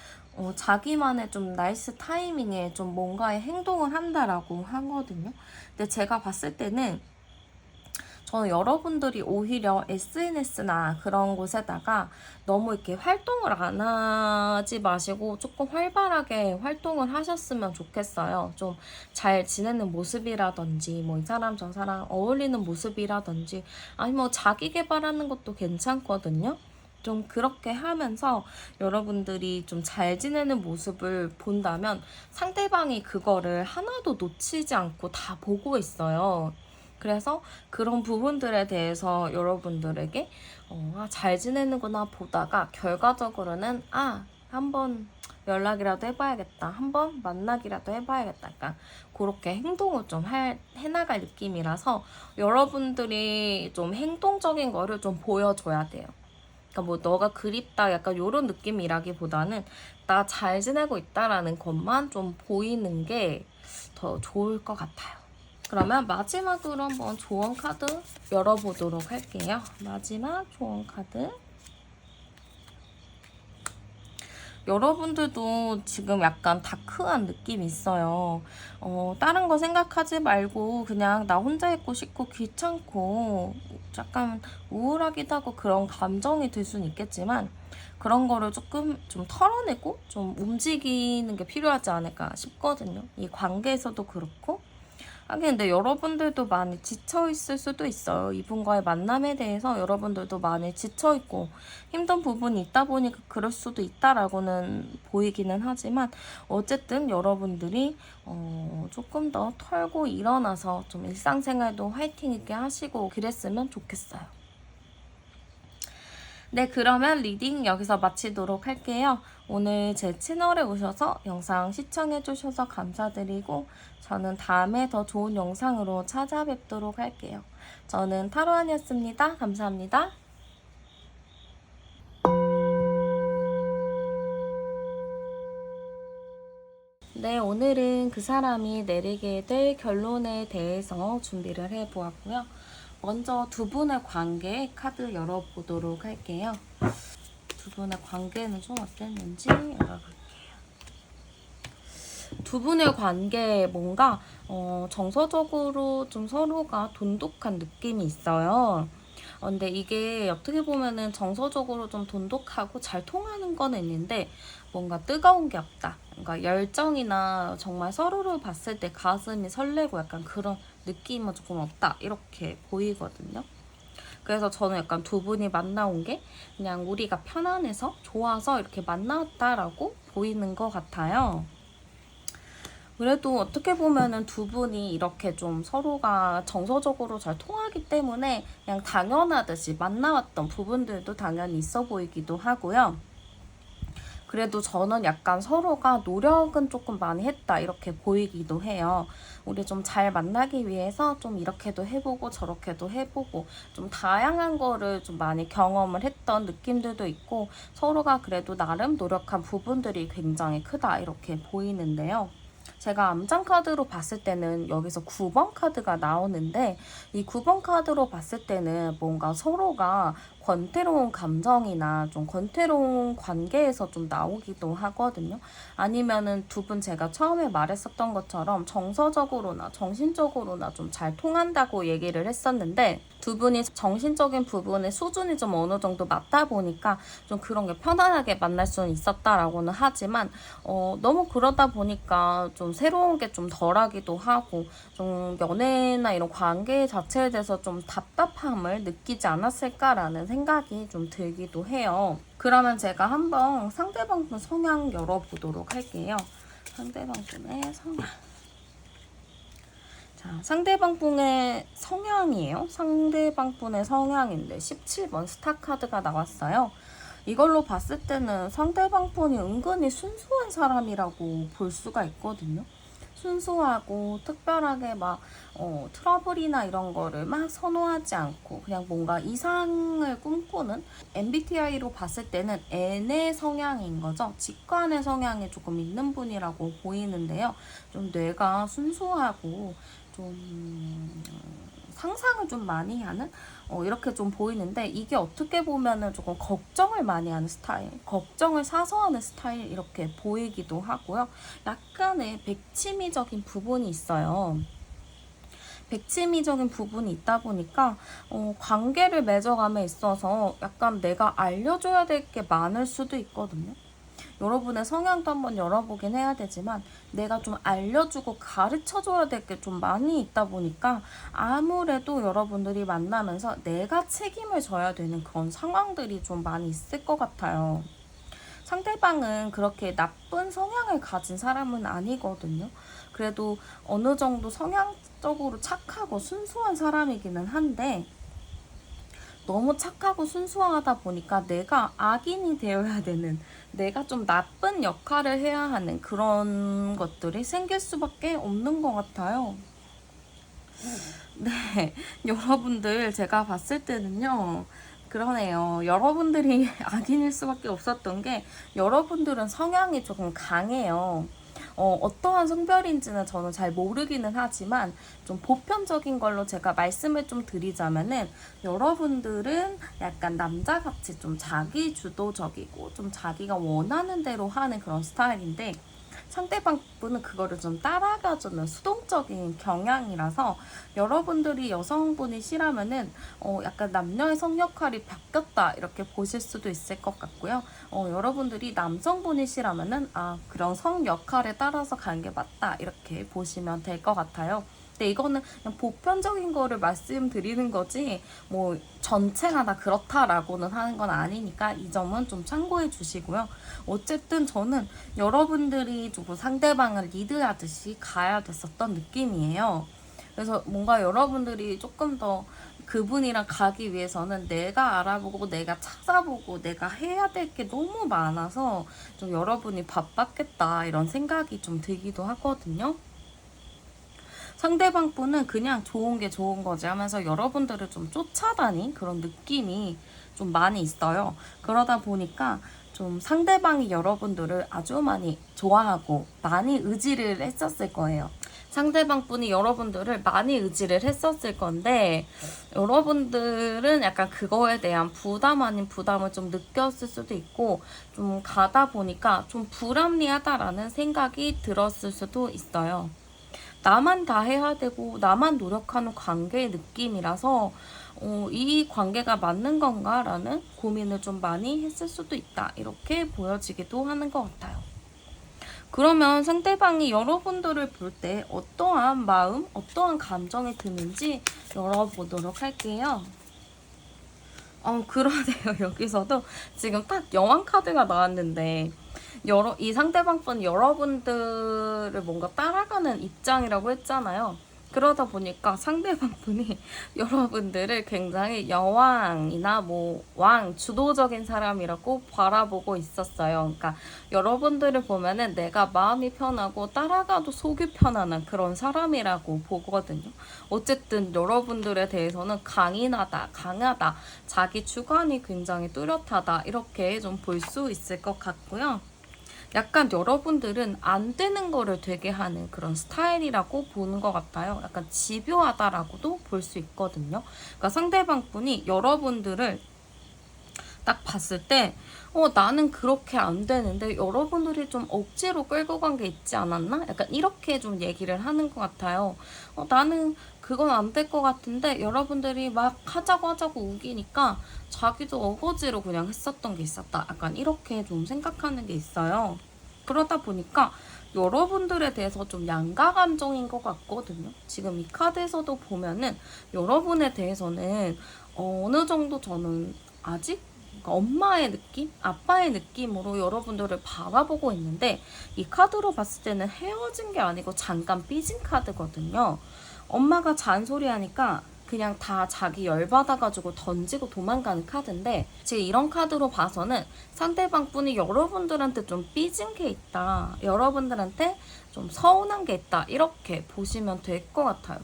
자기만의 좀 나이스 타이밍에 좀 뭔가의 행동을 한다라고 하거든요. 근데 제가 봤을 때는 저는 여러분들이 오히려 SNS나 그런 곳에다가 너무 이렇게 활동을 안 하지 마시고 조금 활발하게 활동을 하셨으면 좋겠어요. 좀 잘 지내는 모습이라든지 뭐 이 사람 저 사람 어울리는 모습이라든지 아니 뭐 자기 개발하는 것도 괜찮거든요. 좀 그렇게 하면서 여러분들이 좀 잘 지내는 모습을 본다면 상대방이 그거를 하나도 놓치지 않고 다 보고 있어요. 그래서 그런 부분들에 대해서 여러분들에게 잘 지내는구나 보다가 결과적으로는 한번 연락이라도 해봐야겠다. 한번 만나기라도 해봐야겠다. 약간 그렇게 행동을 좀 해나갈 느낌이라서 여러분들이 좀 행동적인 거를 좀 보여줘야 돼요. 그러니까 뭐 너가 그립다 약간 이런 느낌이라기보다는 나 잘 지내고 있다라는 것만 좀 보이는 게 더 좋을 것 같아요. 그러면 마지막으로 한번 조언 카드 열어보도록 할게요. 마지막 조언 카드. 여러분들도 지금 약간 다크한 느낌이 있어요. 다른 거 생각하지 말고 그냥 나 혼자 있고 싶고 귀찮고 약간 우울하기도 하고 그런 감정이 들 수는 있겠지만 그런 거를 조금 좀 털어내고 좀 움직이는 게 필요하지 않을까 싶거든요. 이 관계에서도 그렇고 하긴 근데 여러분들도 많이 지쳐있을 수도 있어요. 이분과의 만남에 대해서 여러분들도 많이 지쳐있고 힘든 부분이 있다 보니까 그럴 수도 있다라고는 보이기는 하지만 어쨌든 여러분들이 조금 더 털고 일어나서 좀 일상생활도 화이팅 있게 하시고 그랬으면 좋겠어요. 네, 그러면 리딩 여기서 마치도록 할게요. 오늘 제 채널에 오셔서 영상 시청해주셔서 감사드리고 저는 다음에 더 좋은 영상으로 찾아뵙도록 할게요. 저는 타로안이었습니다. 감사합니다. 네, 오늘은 그 사람이 내리게 될 결론에 대해서 준비를 해보았고요. 먼저 두 분의 관계 카드 열어보도록 할게요. 두 분의 관계는 좀 어땠는지 열어볼게요. 두 분의 관계에 뭔가 정서적으로 좀 서로가 돈독한 느낌이 있어요. 근데 이게 어떻게 보면은 정서적으로 좀 돈독하고 잘 통하는 거는 있는데 뭔가 뜨거운 게 없다. 그러니까 열정이나 정말 서로를 봤을 때 가슴이 설레고 약간 그런 느낌은 조금 없다. 이렇게 보이거든요. 그래서 저는 약간 두 분이 만나온 게 그냥 우리가 편안해서 좋아서 이렇게 만났다라고 보이는 것 같아요. 그래도 어떻게 보면은 두 분이 이렇게 좀 서로가 정서적으로 잘 통하기 때문에 그냥 당연하듯이 만나왔던 부분들도 당연히 있어 보이기도 하고요. 그래도 저는 약간 서로가 노력은 조금 많이 했다 이렇게 보이기도 해요. 우리 좀 잘 만나기 위해서 좀 이렇게도 해보고 저렇게도 해보고 좀 다양한 거를 좀 많이 경험을 했던 느낌들도 있고 서로가 그래도 나름 노력한 부분들이 굉장히 크다 이렇게 보이는데요. 제가 암장 카드로 봤을 때는 여기서 9번 카드가 나오는데 이 9번 카드로 봤을 때는 뭔가 서로가 권태로운 감정이나 좀 권태로운 관계에서 좀 나오기도 하거든요. 아니면은 두 분 제가 처음에 말했었던 것처럼 정서적으로나 정신적으로나 좀 잘 통한다고 얘기를 했었는데 두 분이 정신적인 부분의 수준이 좀 어느 정도 맞다 보니까 좀 그런 게 편안하게 만날 수는 있었다라고는 하지만 너무 그러다 보니까 좀 새로운 게 좀 덜하기도 하고 좀 연애나 이런 관계 자체에 대해서 좀 답답함을 느끼지 않았을까라는 생각이 좀 들기도 해요. 그러면 제가 한번 상대방 분 성향 열어보도록 할게요. 상대방 분의 성향. 자, 상대방 분의 성향이에요. 상대방 분의 성향인데 17번 스타 카드가 나왔어요. 이걸로 봤을 때는 상대방 분이 은근히 순수한 사람이라고 볼 수가 있거든요. 순수하고 특별하게 막 트러블이나 이런 거를 막 선호하지 않고 그냥 뭔가 이상을 꿈꾸는 MBTI로 봤을 때는 N의 성향인 거죠. 직관의 성향이 조금 있는 분이라고 보이는데요. 좀 뇌가 순수하고 좀 상상을 좀 많이 하는 이렇게 좀 보이는데 이게 어떻게 보면은 조금 걱정을 많이 하는 스타일, 걱정을 사서 하는 스타일 이렇게 보이기도 하고요. 약간의 백치미적인 부분이 있어요. 백치미적인 부분이 있다 보니까 관계를 맺어감에 있어서 약간 내가 알려줘야 될 게 많을 수도 있거든요. 여러분의 성향도 한번 열어보긴 해야 되지만 내가 좀 알려주고 가르쳐줘야 될 게 좀 많이 있다 보니까 아무래도 여러분들이 만나면서 내가 책임을 져야 되는 그런 상황들이 좀 많이 있을 것 같아요. 상대방은 그렇게 나쁜 성향을 가진 사람은 아니거든요. 그래도 어느 정도 성향적으로 착하고 순수한 사람이기는 한데 너무 착하고 순수하다 보니까 내가 악인이 되어야 되는, 내가 좀 나쁜 역할을 해야 하는 그런 것들이 생길 수밖에 없는 것 같아요. 네, 여러분들 제가 봤을 때는요. 그러네요. 여러분들이 악인일 수밖에 없었던 게 여러분들은 성향이 조금 강해요. 어떠한 성별인지는 저는 잘 모르기는 하지만 좀 보편적인 걸로 제가 말씀을 좀 드리자면은 여러분들은 약간 남자같이 좀 자기 주도적이고 좀 자기가 원하는 대로 하는 그런 스타일인데 상대방 분은 그거를 좀 따라가주는 수동적인 경향이라서 여러분들이 여성분이 싫으면은 약간 남녀의 성 역할이 바뀌었다 이렇게 보실 수도 있을 것 같고요. 여러분들이 남성분이 싫으면은 그런 성 역할에 따라서 가는 게 맞다 이렇게 보시면 될 것 같아요. 근데 이거는 그냥 보편적인 거를 말씀드리는 거지 뭐 전체가 다 그렇다라고는 하는 건 아니니까 이 점은 좀 참고해 주시고요. 어쨌든 저는 여러분들이 좀 상대방을 리드하듯이 가야 됐었던 느낌이에요. 그래서 뭔가 여러분들이 조금 더 그분이랑 가기 위해서는 내가 알아보고 내가 찾아보고 내가 해야 될 게 너무 많아서 좀 여러분이 바빴겠다 이런 생각이 좀 들기도 하거든요. 상대방 분은 그냥 좋은 게 좋은 거지 하면서 여러분들을 좀 쫓아다닌 그런 느낌이 좀 많이 있어요. 그러다 보니까 좀 상대방이 여러분들을 아주 많이 좋아하고 많이 의지를 했었을 거예요. 상대방 분이 여러분들을 많이 의지를 했었을 건데 여러분들은 약간 그거에 대한 부담 아닌 부담을 좀 느꼈을 수도 있고 좀 가다 보니까 좀 불합리하다라는 생각이 들었을 수도 있어요. 나만 다 해야 되고 나만 노력하는 관계의 느낌이라서 이 관계가 맞는 건가라는 고민을 좀 많이 했을 수도 있다. 이렇게 보여지기도 하는 것 같아요. 그러면 상대방이 여러분들을 볼 때 어떠한 마음, 어떠한 감정이 드는지 열어보도록 할게요. 그러네요. 여기서도 지금 딱 여왕 카드가 나왔는데 이 상대방 분 여러분들을 뭔가 따라가는 입장이라고 했잖아요. 그러다 보니까 상대방 분이 여러분들을 굉장히 여왕이나 뭐 왕, 주도적인 사람이라고 바라보고 있었어요. 그러니까 여러분들을 보면은 내가 마음이 편하고 따라가도 속이 편안한 그런 사람이라고 보거든요. 어쨌든 여러분들에 대해서는 강인하다, 강하다, 자기 주관이 굉장히 뚜렷하다 이렇게 좀 볼 수 있을 것 같고요. 약간 여러분들은 안 되는 거를 되게 하는 그런 스타일이라고 보는 것 같아요. 약간 집요하다라고도 볼 수 있거든요. 그러니까 상대방 분이 여러분들을 딱 봤을 때 나는 그렇게 안 되는데 여러분들이 좀 억지로 끌고 간 게 있지 않았나? 약간 이렇게 좀 얘기를 하는 것 같아요. 나는 그건 안 될 것 같은데 여러분들이 막 하자고 우기니까 자기도 어거지로 그냥 했었던 게 있었다. 약간 이렇게 좀 생각하는 게 있어요. 그러다 보니까 여러분들에 대해서 좀 양가 감정인 것 같거든요. 지금 이 카드에서도 보면은 여러분에 대해서는 어느 정도 저는 아직 그러니까 엄마의 느낌, 아빠의 느낌으로 여러분들을 바라보고 있는데 이 카드로 봤을 때는 헤어진 게 아니고 잠깐 삐진 카드거든요. 엄마가 잔소리하니까 그냥 다 자기 열받아가지고 던지고 도망가는 카드인데 제 이런 카드로 봐서는 상대방 분이 여러분들한테 좀 삐진 게 있다. 여러분들한테 좀 서운한 게 있다. 이렇게 보시면 될 것 같아요.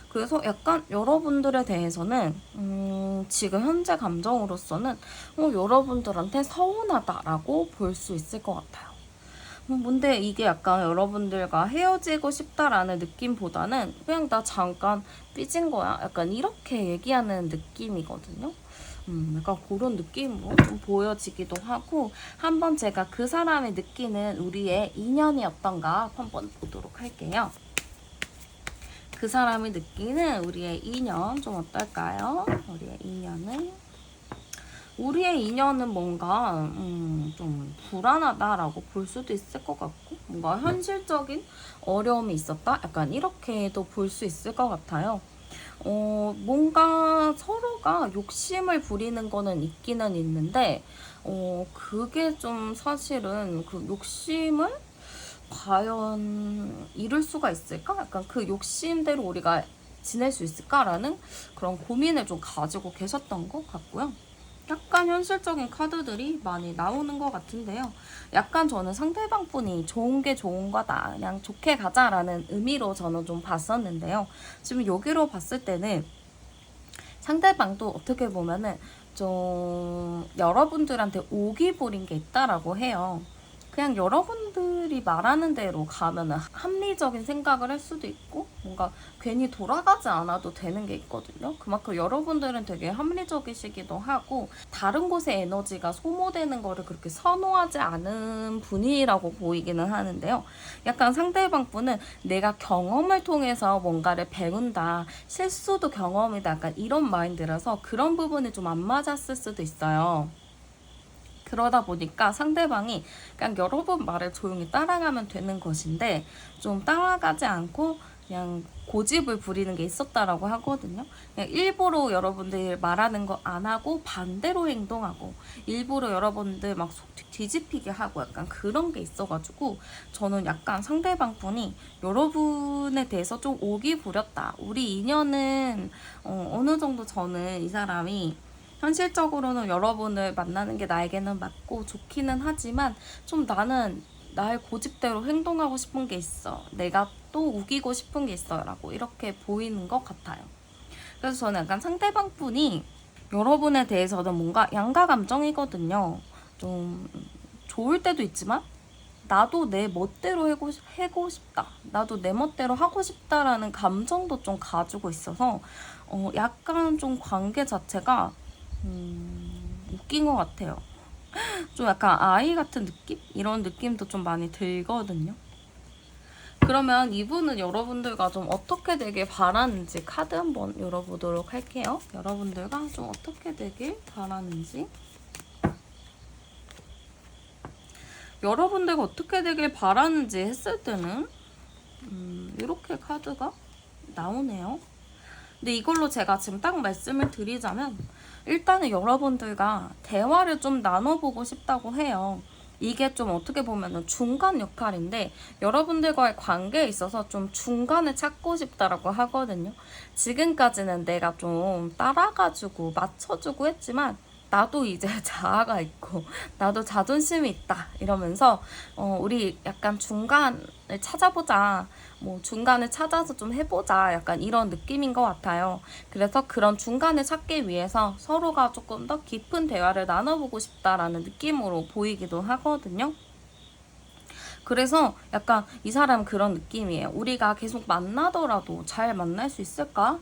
그래서 약간 여러분들에 대해서는 지금 현재 감정으로서는 여러분들한테 서운하다라고 볼 수 있을 것 같아요. 근데 이게 약간 여러분들과 헤어지고 싶다라는 느낌보다는 그냥 나 잠깐 삐진 거야. 약간 이렇게 얘기하는 느낌이거든요. 약간 그런 느낌으로 좀 보여지기도 하고 한번 제가 그 사람이 느끼는 우리의 인연이 어떤가 한번 보도록 할게요. 그 사람이 느끼는 우리의 인연 좀 어떨까요? 우리의 인연은 뭔가 좀 불안하다라고 볼 수도 있을 것 같고 뭔가 현실적인 어려움이 있었다? 약간 이렇게도 볼 수 있을 것 같아요. 뭔가 서로가 욕심을 부리는 거는 있기는 있는데 그게 좀 사실은 그 욕심을 과연 이룰 수가 있을까? 약간 그 욕심대로 우리가 지낼 수 있을까라는 그런 고민을 좀 가지고 계셨던 것 같고요. 약간 현실적인 카드들이 많이 나오는 것 같은데요. 약간 저는 상대방 분이 좋은 게 좋은 거다. 그냥 좋게 가자라는 의미로 저는 좀 봤었는데요. 지금 여기로 봤을 때는 상대방도 어떻게 보면은 좀 여러분들한테 오기 부린 게 있다라고 해요. 그냥 여러분들이 말하는 대로 가면은 합리적인 생각을 할 수도 있고 뭔가 괜히 돌아가지 않아도 되는 게 있거든요. 그만큼 여러분들은 되게 합리적이시기도 하고 다른 곳의 에너지가 소모되는 거를 그렇게 선호하지 않은 분이라고 보이기는 하는데요. 약간 상대방 분은 내가 경험을 통해서 뭔가를 배운다. 실수도 경험이다. 약간 이런 마인드라서 그런 부분이 좀 안 맞았을 수도 있어요. 그러다 보니까 상대방이 그냥 여러분 말을 조용히 따라가면 되는 것인데 좀 따라가지 않고 그냥 고집을 부리는 게 있었다라고 하거든요. 그냥 일부러 여러분들 말하는 거 안 하고 반대로 행동하고 일부러 여러분들 막 속 뒤집히게 하고 약간 그런 게 있어가지고 저는 약간 상대방 분이 여러분에 대해서 좀 오기 부렸다. 우리 인연은 어느 정도 저는 이 사람이 현실적으로는 여러분을 만나는 게 나에게는 맞고 좋기는 하지만 좀 나는 나의 고집대로 행동하고 싶은 게 있어. 내가 또 우기고 싶은 게 있어. 라고 이렇게 보이는 것 같아요. 그래서 저는 약간 상대방 분이 여러분에 대해서는 뭔가 양가 감정이거든요. 좀 좋을 때도 있지만 나도 내 멋대로 하고 싶다. 나도 내 멋대로 하고 싶다라는 감정도 좀 가지고 있어서 약간 좀 관계 자체가 웃긴 것 같아요. 좀 약간 아이 같은 느낌? 이런 느낌도 좀 많이 들거든요. 그러면 이분은 여러분들과 좀 어떻게 되길 바라는지 카드 한번 열어보도록 할게요. 여러분들과 좀 어떻게 되길 바라는지. 여러분들과 어떻게 되길 바라는지 했을 때는 이렇게 카드가 나오네요. 근데 이걸로 제가 지금 딱 말씀을 드리자면 일단은 여러분들과 대화를 좀 나눠보고 싶다고 해요. 이게 좀 어떻게 보면 중간 역할인데 여러분들과의 관계에 있어서 좀 중간을 찾고 싶다라고 하거든요. 지금까지는 내가 좀 따라가지고 맞춰주고 했지만 나도 이제 자아가 있고 나도 자존심이 있다 이러면서 우리 약간 중간을 찾아보자, 뭐 중간을 찾아서 좀 해보자 약간 이런 느낌인 것 같아요. 그래서 그런 중간을 찾기 위해서 서로가 조금 더 깊은 대화를 나눠보고 싶다라는 느낌으로 보이기도 하거든요. 그래서 약간 이 사람 그런 느낌이에요. 우리가 계속 만나더라도 잘 만날 수 있을까?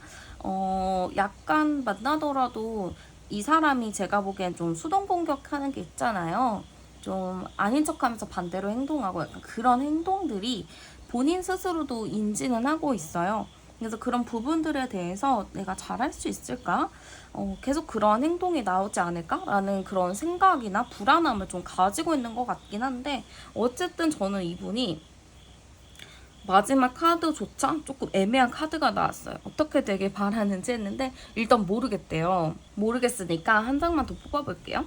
약간 만나더라도 이 사람이 제가 보기엔 좀 수동 공격하는 게 있잖아요. 좀 아닌 척하면서 반대로 행동하고 약간 그런 행동들이 본인 스스로도 인지는 하고 있어요. 그래서 그런 부분들에 대해서 내가 잘할 수 있을까? 계속 그런 행동이 나오지 않을까라는 그런 생각이나 불안함을 좀 가지고 있는 것 같긴 한데 어쨌든 저는 이분이 마지막 카드조차 조금 애매한 카드가 나왔어요. 어떻게 되길 바라는지 했는데 일단 모르겠대요. 모르겠으니까 한 장만 더 뽑아볼게요.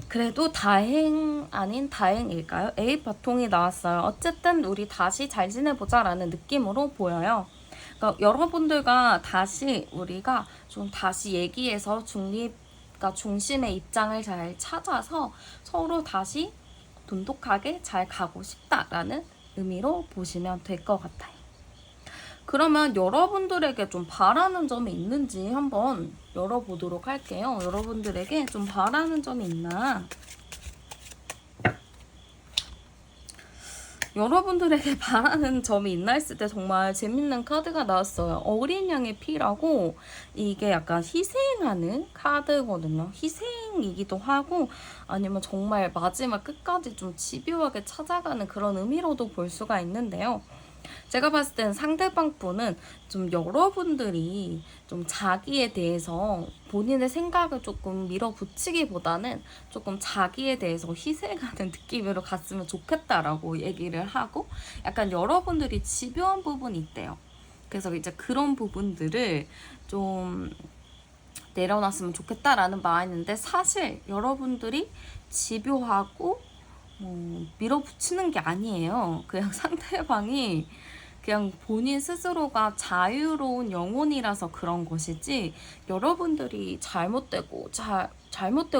그래도 다행 아닌 다행일까요? A 바통이 나왔어요. 어쨌든 우리 다시 잘 지내보자라는 느낌으로 보여요. 그러니까 여러분들과 다시 우리가 좀 다시 얘기해서 그러니까 중심의 입장을 잘 찾아서 서로 다시 돈독하게 잘 가고 싶다라는 의미로 보시면 될 것 같아요. 그러면 여러분들에게 좀 바라는 점이 있는지 한번 열어보도록 할게요. 여러분들에게 좀 바라는 점이 있나? 여러분들에게 바라는 점이 있나 했을 때 정말 재밌는 카드가 나왔어요. 어린 양의 피라고 이게 약간 희생하는 카드거든요. 희생이기도 하고 아니면 정말 마지막 끝까지 좀 집요하게 찾아가는 그런 의미로도 볼 수가 있는데요. 제가 봤을 때는 상대방 분은 좀 여러분들이 좀 자기에 대해서 본인의 생각을 조금 밀어붙이기보다는 조금 자기에 대해서 희생하는 느낌으로 갔으면 좋겠다라고 얘기를 하고 약간 여러분들이 집요한 부분이 있대요. 그래서 이제 그런 부분들을 좀 내려놨으면 좋겠다라는 마음인데 사실 여러분들이 집요하고 밀어붙이는 게 아니에요. 그냥 상대방이 그냥 본인 스스로가 자유로운 영혼이라서 그런 것이지 여러분들이 잘못되고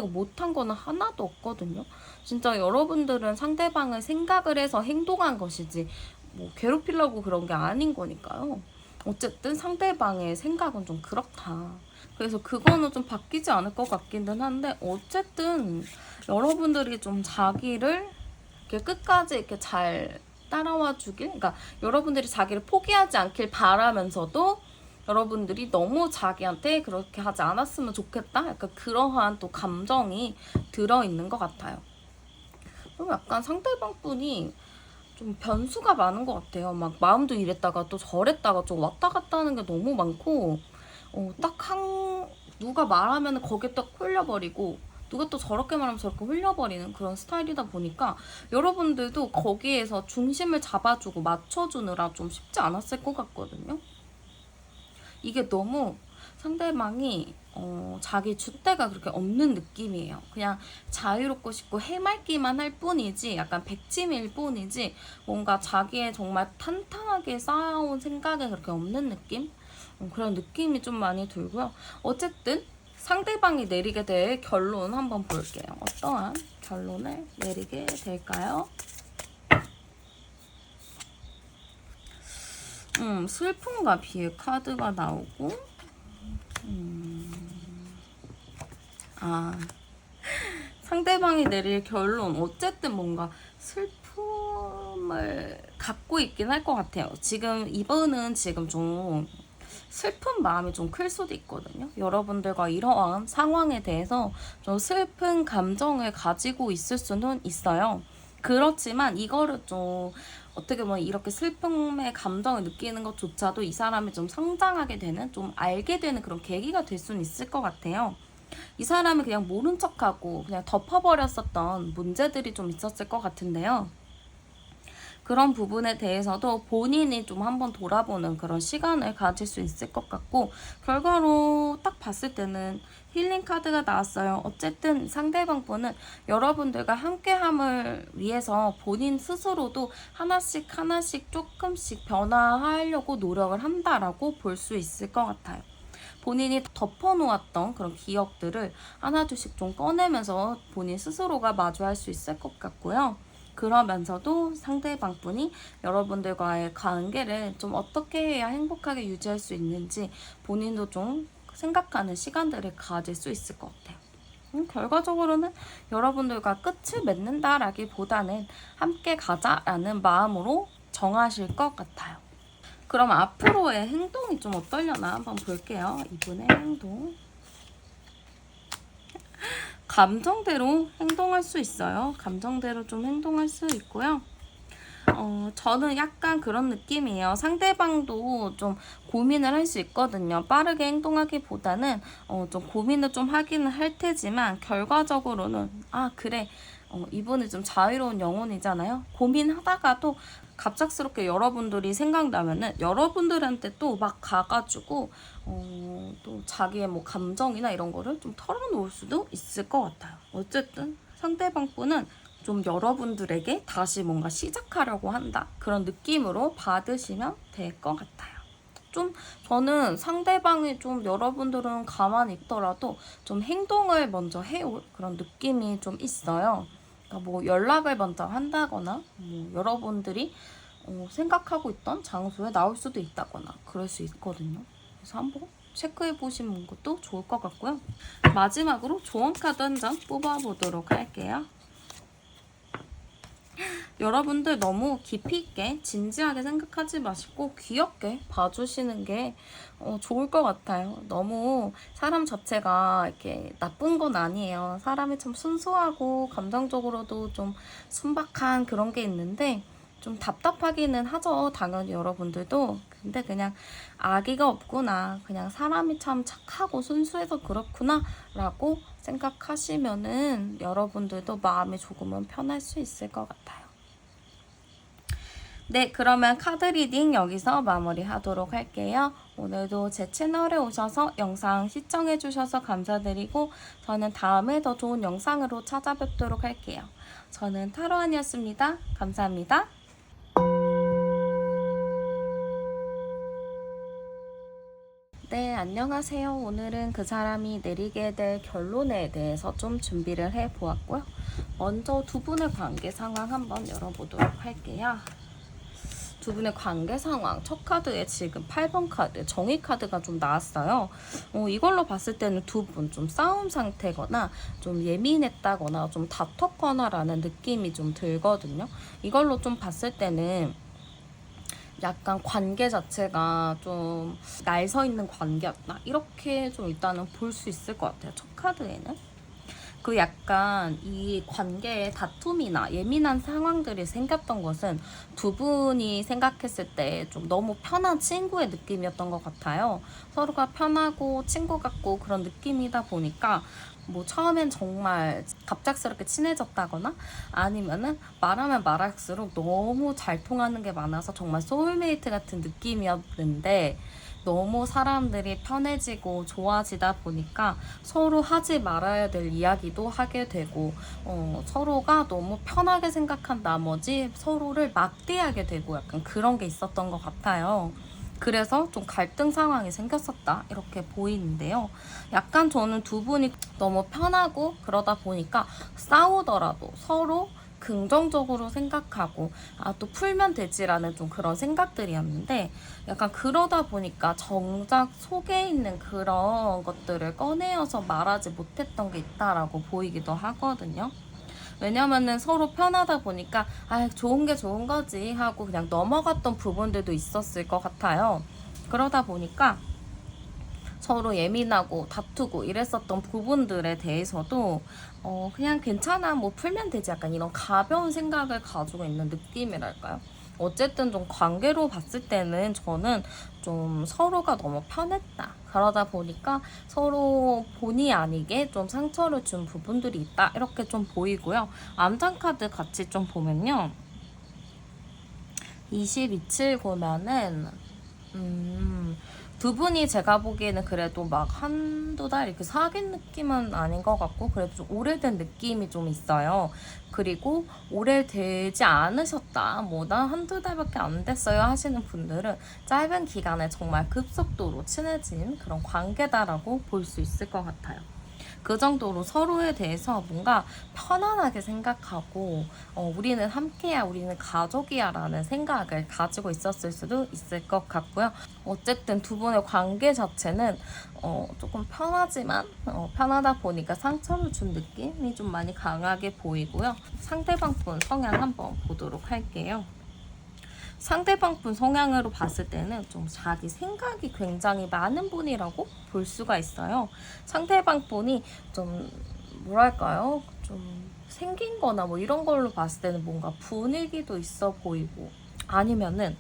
못한 거는 하나도 없거든요. 진짜 여러분들은 상대방을 생각을 해서 행동한 것이지 뭐 괴롭히려고 그런 게 아닌 거니까요. 어쨌든 상대방의 생각은 좀 그렇다. 그래서 그거는 좀 바뀌지 않을 것 같기는 한데 어쨌든 여러분들이 좀 자기를 이렇게 끝까지 이렇게 잘 따라와 주길, 그러니까 여러분들이 자기를 포기하지 않길 바라면서도 여러분들이 너무 자기한테 그렇게 하지 않았으면 좋겠다. 약간 그러한 또 감정이 들어있는 것 같아요. 그럼 약간 상대방 분이 좀 변수가 많은 것 같아요. 막 마음도 이랬다가 또 저랬다가 좀 왔다 갔다 하는 게 너무 많고, 누가 말하면 거기에 딱 홀려버리고, 누가 또 저렇게 말하면 저렇게 흘려버리는 그런 스타일이다 보니까 여러분들도 거기에서 중심을 잡아주고 맞춰주느라 좀 쉽지 않았을 것 같거든요. 이게 너무 상대방이 자기 줏대가 그렇게 없는 느낌이에요. 그냥 자유롭고 싶고 해맑기만 할 뿐이지, 약간 백짐일 뿐이지, 뭔가 자기의 정말 탄탄하게 쌓아온 생각에 그렇게 없는 느낌? 그런 느낌이 좀 많이 들고요. 어쨌든 상대방이 내리게 될 결론 한번 볼게요. 어떠한 결론을 내리게 될까요? 슬픔과 비의 카드가 나오고, 상대방이 내릴 결론, 어쨌든 뭔가 슬픔을 갖고 있긴 할 것 같아요. 지금 이분은 지금 좀 슬픈 마음이 좀 클 수도 있거든요. 여러분들과 이러한 상황에 대해서 좀 슬픈 감정을 가지고 있을 수는 있어요. 그렇지만 이거를 좀 어떻게 보면 이렇게 슬픔의 감정을 느끼는 것조차도 이 사람이 좀 성장하게 되는, 좀 알게 되는 그런 계기가 될 수는 있을 것 같아요. 이 사람이 그냥 모른 척하고 그냥 덮어버렸었던 문제들이 좀 있었을 것 같은데요. 그런 부분에 대해서도 본인이 좀 한번 돌아보는 그런 시간을 가질 수 있을 것 같고, 결과로 딱 봤을 때는 힐링 카드가 나왔어요. 어쨌든 상대방 분은 여러분들과 함께함을 위해서 본인 스스로도 하나씩 하나씩 조금씩 변화하려고 노력을 한다라고 볼 수 있을 것 같아요. 본인이 덮어놓았던 그런 기억들을 하나둘씩 좀 꺼내면서 본인 스스로가 마주할 수 있을 것 같고요. 그러면서도 상대방 분이 여러분들과의 관계를 좀 어떻게 해야 행복하게 유지할 수 있는지 본인도 좀 생각하는 시간들을 가질 수 있을 것 같아요. 결과적으로는 여러분들과 끝을 맺는다라기보다는 함께 가자라는 마음으로 정하실 것 같아요. 그럼 앞으로의 행동이 좀 어떨려나 한번 볼게요. 이분의 행동. 감정대로 행동할 수 있어요. 감정대로 좀 행동할 수 있고요. 저는 약간 그런 느낌이에요. 상대방도 좀 고민을 할 수 있거든요. 빠르게 행동하기보다는 좀 고민을 좀 하기는 할 테지만 결과적으로는 그래, 이분이 좀 자유로운 영혼이잖아요. 고민하다가도 갑작스럽게 여러분들이 생각나면은 여러분들한테 또 막 가가지고 또 자기의 뭐 감정이나 이런 거를 좀 털어놓을 수도 있을 것 같아요. 어쨌든 상대방 분은 좀 여러분들에게 다시 뭔가 시작하려고 한다, 그런 느낌으로 받으시면 될 것 같아요. 좀 저는 상대방이 좀 여러분들은 가만히 있더라도 좀 행동을 먼저 해올 그런 느낌이 좀 있어요. 그러니까 뭐 연락을 먼저 한다거나 뭐 여러분들이 생각하고 있던 장소에 나올 수도 있다거나 그럴 수 있거든요. 그래서 한번 체크해 보시는 것도 좋을 것 같고요. 마지막으로 조언 카드 한 장 뽑아보도록 할게요. 여러분들 너무 깊이 있게 진지하게 생각하지 마시고 귀엽게 봐주시는 게 좋을 것 같아요. 너무 사람 자체가 이렇게 나쁜 건 아니에요. 사람이 참 순수하고 감정적으로도 좀 순박한 그런 게 있는데 좀 답답하기는 하죠. 당연히 여러분들도. 근데 그냥 악의가 없구나, 그냥 사람이 참 착하고 순수해서 그렇구나 라고 생각하시면은 여러분들도 마음이 조금은 편할 수 있을 것 같아요. 네, 그러면 카드 리딩 여기서 마무리하도록 할게요. 오늘도 제 채널에 오셔서 영상 시청해주셔서 감사드리고 저는 다음에 더 좋은 영상으로 찾아뵙도록 할게요. 저는 타로안이었습니다. 감사합니다. 네, 안녕하세요. 오늘은 그 사람이 내리게 될 결론에 대해서 좀 준비를 해보았고요. 먼저 두 분의 관계 상황 한번 열어보도록 할게요. 두 분의 관계 상황, 첫 카드에 지금 8번 카드, 정의 카드가 좀 나왔어요. 이걸로 봤을 때는 두 분 좀 싸움 상태거나 좀 예민했다거나 좀 다퉜거나 라는 느낌이 좀 들거든요. 이걸로 좀 봤을 때는 약간 관계 자체가 좀 날 서 있는 관계였다, 이렇게 좀 일단은 볼 수 있을 것 같아요. 첫 카드에는. 그 약간 이 관계에 다툼이나 예민한 상황들이 생겼던 것은 두 분이 생각했을 때 좀 너무 편한 친구의 느낌이었던 것 같아요. 서로가 편하고 친구 같고 그런 느낌이다 보니까 뭐 처음엔 정말 갑작스럽게 친해졌다거나 아니면은 말하면 말할수록 너무 잘 통하는 게 많아서 정말 소울메이트 같은 느낌이었는데 너무 사람들이 편해지고 좋아지다 보니까 서로 하지 말아야 될 이야기도 하게 되고 서로가 너무 편하게 생각한 나머지 서로를 막대하게 되고 약간 그런 게 있었던 것 같아요. 그래서 좀 갈등 상황이 생겼었다 이렇게 보이는데요. 약간 저는 두 분이 너무 편하고 그러다 보니까 싸우더라도 서로 긍정적으로 생각하고 또 풀면 되지라는 좀 그런 생각들이었는데 약간 그러다 보니까 정작 속에 있는 그런 것들을 꺼내어서 말하지 못했던 게 있다라고 보이기도 하거든요. 왜냐면은 서로 편하다 보니까 좋은 게 좋은 거지 하고 그냥 넘어갔던 부분들도 있었을 것 같아요. 그러다 보니까 서로 예민하고 다투고 이랬었던 부분들에 대해서도 그냥 괜찮아 뭐 풀면 되지 약간 이런 가벼운 생각을 가지고 있는 느낌이랄까요. 어쨌든 좀 관계로 봤을 때는 저는 좀 서로가 너무 편했다. 그러다 보니까 서로 본의 아니게 좀 상처를 준 부분들이 있다. 이렇게 좀 보이고요. 암장카드 같이 좀 보면요. 22칠 보면은 두 분이 제가 보기에는 그래도 막 한두 달 이렇게 사귄 느낌은 아닌 것 같고 그래도 좀 오래된 느낌이 좀 있어요. 그리고 오래되지 않으셨다. 뭐 나 한두 달밖에 안 됐어요 하시는 분들은 짧은 기간에 정말 급속도로 친해진 그런 관계다라고 볼 수 있을 것 같아요. 그 정도로 서로에 대해서 뭔가 편안하게 생각하고 우리는 함께야 우리는 가족이야 라는 생각을 가지고 있었을 수도 있을 것 같고요. 어쨌든 두 분의 관계 자체는 조금 편하지만 편하다 보니까 상처를 준 느낌이 좀 많이 강하게 보이고요. 상대방 분 성향 한번 보도록 할게요. 상대방 분 성향으로 봤을 때는 좀 자기 생각이 굉장히 많은 분이라고 볼 수가 있어요. 상대방 분이 좀 뭐랄까요? 좀 생긴 거나 뭐 이런 걸로 봤을 때는 뭔가 분위기도 있어 보이고 아니면은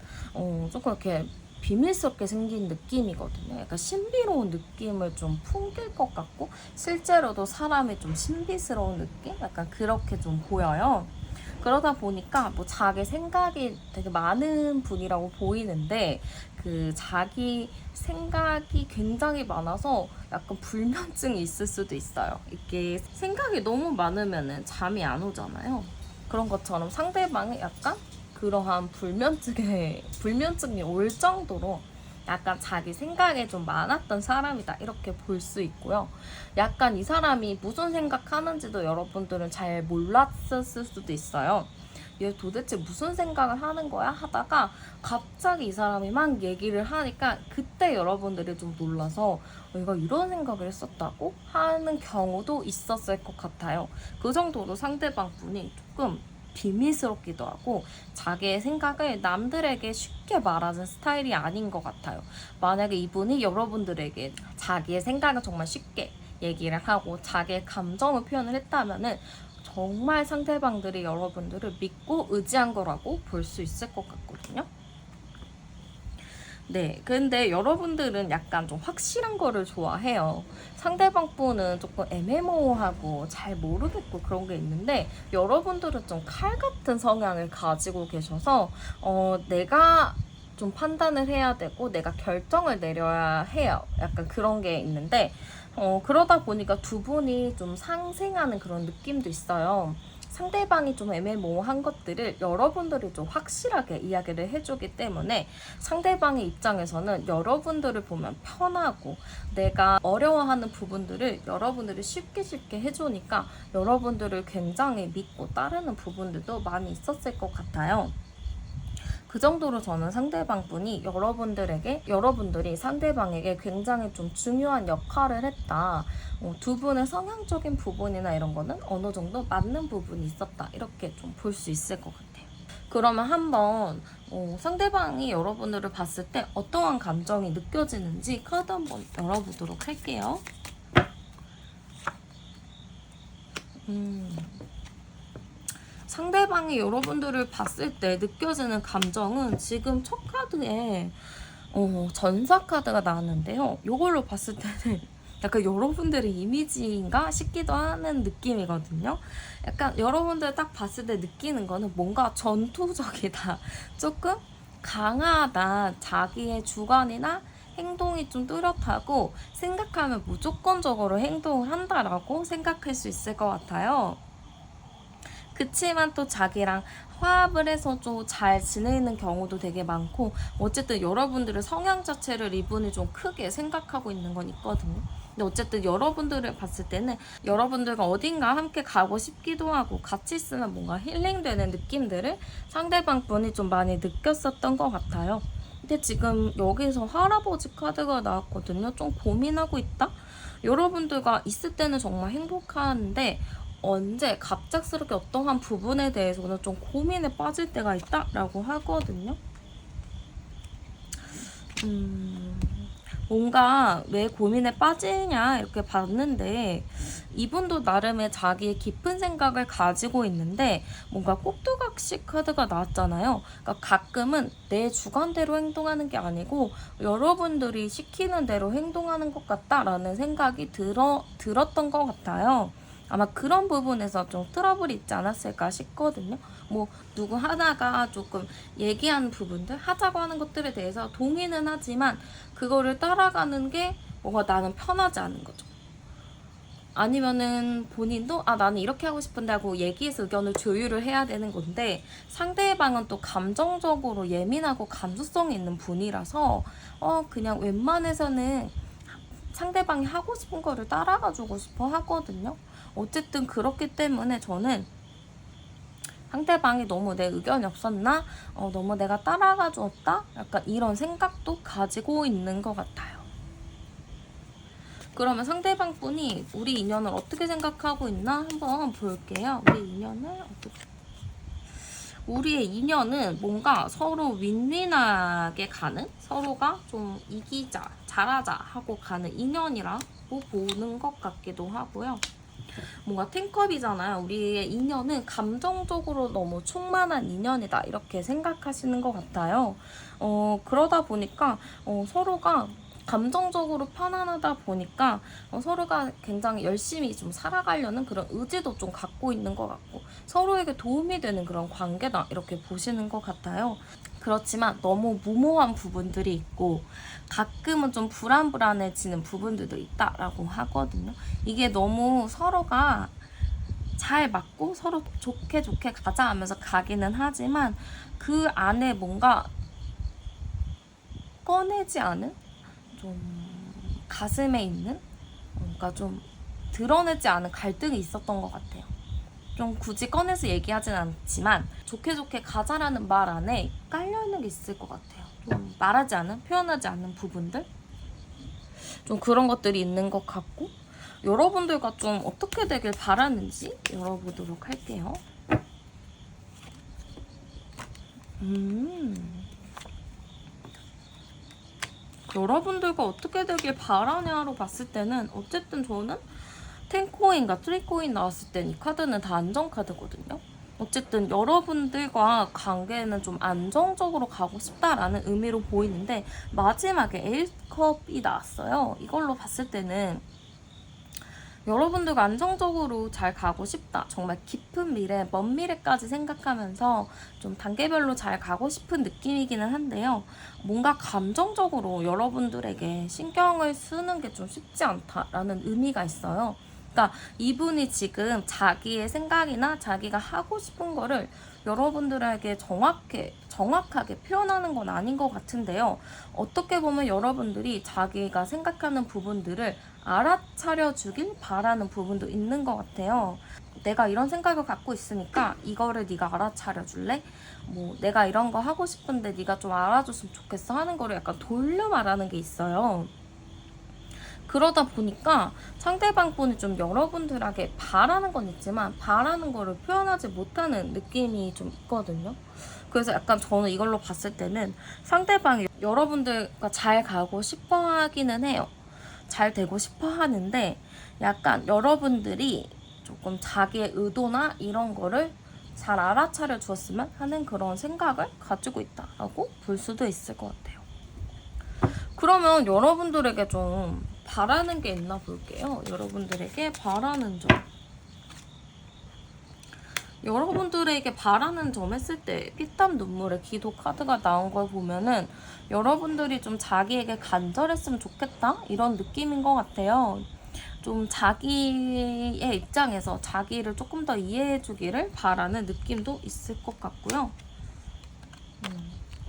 조금 이렇게 비밀스럽게 생긴 느낌이거든요. 약간 신비로운 느낌을 좀 풍길 것 같고 실제로도 사람이 좀 신비스러운 느낌? 약간 그렇게 좀 보여요. 그러다 보니까 뭐 자기 생각이 되게 많은 분이라고 보이는데 그 자기 생각이 굉장히 많아서 약간 불면증이 있을 수도 있어요. 이게 생각이 너무 많으면은 잠이 안 오잖아요. 그런 것처럼 상대방이 약간 그러한 불면증이 올 정도로 약간 자기 생각에 좀 많았던 사람이다 이렇게 볼 수 있고요. 약간 이 사람이 무슨 생각하는지도 여러분들은 잘 몰랐을 수도 있어요. 얘 도대체 무슨 생각을 하는 거야 하다가 갑자기 이 사람이 막 얘기를 하니까 그때 여러분들이 좀 놀라서 얘가 이런 생각을 했었다고 하는 경우도 있었을 것 같아요. 그 정도로 상대방 분이 조금 비밀스럽기도 하고 자기의 생각을 남들에게 쉽게 말하는 스타일이 아닌 것 같아요. 만약에 이분이 여러분들에게 자기의 생각을 정말 쉽게 얘기를 하고 자기의 감정을 표현을 했다면은 정말 상대방들이 여러분들을 믿고 의지한 거라고 볼 수 있을 것 같거든요. 네, 근데 여러분들은 약간 좀 확실한 거를 좋아해요. 상대방 분은 조금 애매모호하고 잘 모르겠고 그런 게 있는데 여러분들은 좀 칼 같은 성향을 가지고 계셔서 내가 좀 판단을 해야 되고 내가 결정을 내려야 해요. 약간 그런 게 있는데 그러다 보니까 두 분이 좀 상생하는 그런 느낌도 있어요. 상대방이 좀 애매모호한 것들을 여러분들이 좀 확실하게 이야기를 해주기 때문에 상대방의 입장에서는 여러분들을 보면 편하고 내가 어려워하는 부분들을 여러분들이 쉽게 해주니까 여러분들을 굉장히 믿고 따르는 부분들도 많이 있었을 것 같아요. 그 정도로 저는 상대방 분이 여러분들이 상대방에게 굉장히 좀 중요한 역할을 했다. 두 분의 성향적인 부분이나 이런 거는 어느 정도 맞는 부분이 있었다. 이렇게 좀 볼 수 있을 것 같아요. 그러면 한번 상대방이 여러분들을 봤을 때 어떠한 감정이 느껴지는지 카드 한번 열어보도록 할게요. 상대방이 여러분들을 봤을 때 느껴지는 감정은 지금 첫 카드에 전사 카드가 나왔는데요. 이걸로 봤을 때는 약간 여러분들의 이미지인가 싶기도 하는 느낌이거든요. 약간 여러분들 딱 봤을 때 느끼는 거는 뭔가 전투적이다. 조금 강하다. 자기의 주관이나 행동이 좀 뚜렷하고 생각하면 무조건적으로 행동을 한다라고 생각할 수 있을 것 같아요. 그치만 또 자기랑 화합을 해서 좀 잘 지내는 경우도 되게 많고, 어쨌든 여러분들의 성향 자체를 이분이 좀 크게 생각하고 있는 건 있거든요. 근데 어쨌든 여러분들을 봤을 때는 여러분들과 어딘가 함께 가고 싶기도 하고 같이 있으면 뭔가 힐링되는 느낌들을 상대방 분이 좀 많이 느꼈었던 것 같아요. 근데 지금 여기서 할아버지 카드가 나왔거든요. 좀 고민하고 있다? 여러분들과 있을 때는 정말 행복한데 언제 갑작스럽게 어떠한 부분에 대해서는 좀 고민에 빠질 때가 있다라고 하거든요. 뭔가 왜 고민에 빠지냐 이렇게 봤는데 이분도 나름의 자기의 깊은 생각을 가지고 있는데 뭔가 꼭두각시 카드가 나왔잖아요. 그러니까 가끔은 내 주관대로 행동하는 게 아니고 여러분들이 시키는 대로 행동하는 것 같다라는 생각이 들었던 것 같아요. 아마 그런 부분에서 좀 트러블이 있지 않았을까 싶거든요. 뭐 누구 하나가 조금 얘기하는 부분들, 하자고 하는 것들에 대해서 동의는 하지만 그거를 따라가는 게 뭔가 나는 편하지 않은 거죠. 아니면은 본인도 나는 이렇게 하고 싶은데 하고 얘기해서 의견을 조율을 해야 되는 건데, 상대방은 또 감정적으로 예민하고 감수성이 있는 분이라서 그냥 웬만해서는 상대방이 하고 싶은 거를 따라가주고 싶어 하거든요. 어쨌든 그렇기 때문에 저는 상대방이 너무 내 의견이 없었나? 너무 내가 따라가 주었다? 약간 이런 생각도 가지고 있는 것 같아요. 그러면 상대방 분이 우리 인연을 어떻게 생각하고 있나 한번 볼게요. 우리의 인연은 뭔가 서로 윈윈하게 가는, 서로가 좀 이기자, 잘하자 하고 가는 인연이라고 보는 것 같기도 하고요. 뭔가 탱컵이잖아요. 우리의 인연은 감정적으로 너무 충만한 인연이다 이렇게 생각하시는 것 같아요. 그러다 보니까 서로가 감정적으로 편안하다 보니까 서로가 굉장히 열심히 좀 살아가려는 그런 의지도 좀 갖고 있는 것 같고 서로에게 도움이 되는 그런 관계다 이렇게 보시는 것 같아요. 그렇지만 너무 무모한 부분들이 있고 가끔은 좀 불안불안해지는 부분들도 있다라고 하거든요. 이게 너무 서로가 잘 맞고 서로 좋게 가자 하면서 가기는 하지만 그 안에 뭔가 꺼내지 않은 좀 가슴에 있는 뭔가 좀 드러내지 않은 갈등이 있었던 것 같아요. 좀 굳이 꺼내서 얘기하진 않지만 좋게 가자라는 말 안에 깔려있는 게 있을 것 같아요. 좀 말하지 않은, 표현하지 않는 부분들? 좀 그런 것들이 있는 것 같고 여러분들과 좀 어떻게 되길 바라는지 열어보도록 할게요. 여러분들과 어떻게 되길 바라냐로 봤을 때는 어쨌든 저는 10코인과 3코인 나왔을 땐 이 카드는 다 안정 카드거든요. 어쨌든 여러분들과 관계는 좀 안정적으로 가고 싶다라는 의미로 보이는데 마지막에 에이스컵이 나왔어요. 이걸로 봤을 때는 여러분들과 안정적으로 잘 가고 싶다. 정말 깊은 미래, 먼 미래까지 생각하면서 좀 단계별로 잘 가고 싶은 느낌이기는 한데요. 뭔가 감정적으로 여러분들에게 신경을 쓰는 게 좀 쉽지 않다라는 의미가 있어요. 그러니까 이분이 지금 자기의 생각이나 자기가 하고 싶은 거를 여러분들에게 정확하게 표현하는 건 아닌 것 같은데요. 어떻게 보면 여러분들이 자기가 생각하는 부분들을 알아차려 주길 바라는 부분도 있는 것 같아요. 내가 이런 생각을 갖고 있으니까 이거를 네가 알아차려 줄래? 뭐 내가 이런 거 하고 싶은데 네가 좀 알아줬으면 좋겠어 하는 거를 약간 돌려 말하는 게 있어요. 그러다 보니까 상대방 분이 좀 여러분들에게 바라는 건 있지만 바라는 거를 표현하지 못하는 느낌이 좀 있거든요. 그래서 약간 저는 이걸로 봤을 때는 상대방이 여러분들과 잘 가고 싶어 하기는 해요. 잘 되고 싶어 하는데 약간 여러분들이 좀 조금 자기의 의도나 이런 거를 잘 알아차려 주었으면 하는 그런 생각을 가지고 있다라고 볼 수도 있을 것 같아요. 그러면 여러분들에게 좀 바라는 게 있나 볼게요. 여러분들에게 바라는 점. 여러분들에게 바라는 점 했을 때 피땀 눈물의 기도 카드가 나온 걸 보면은 여러분들이 좀 자기에게 간절했으면 좋겠다 이런 느낌인 것 같아요. 좀 자기의 입장에서 자기를 조금 더 이해해 주기를 바라는 느낌도 있을 것 같고요.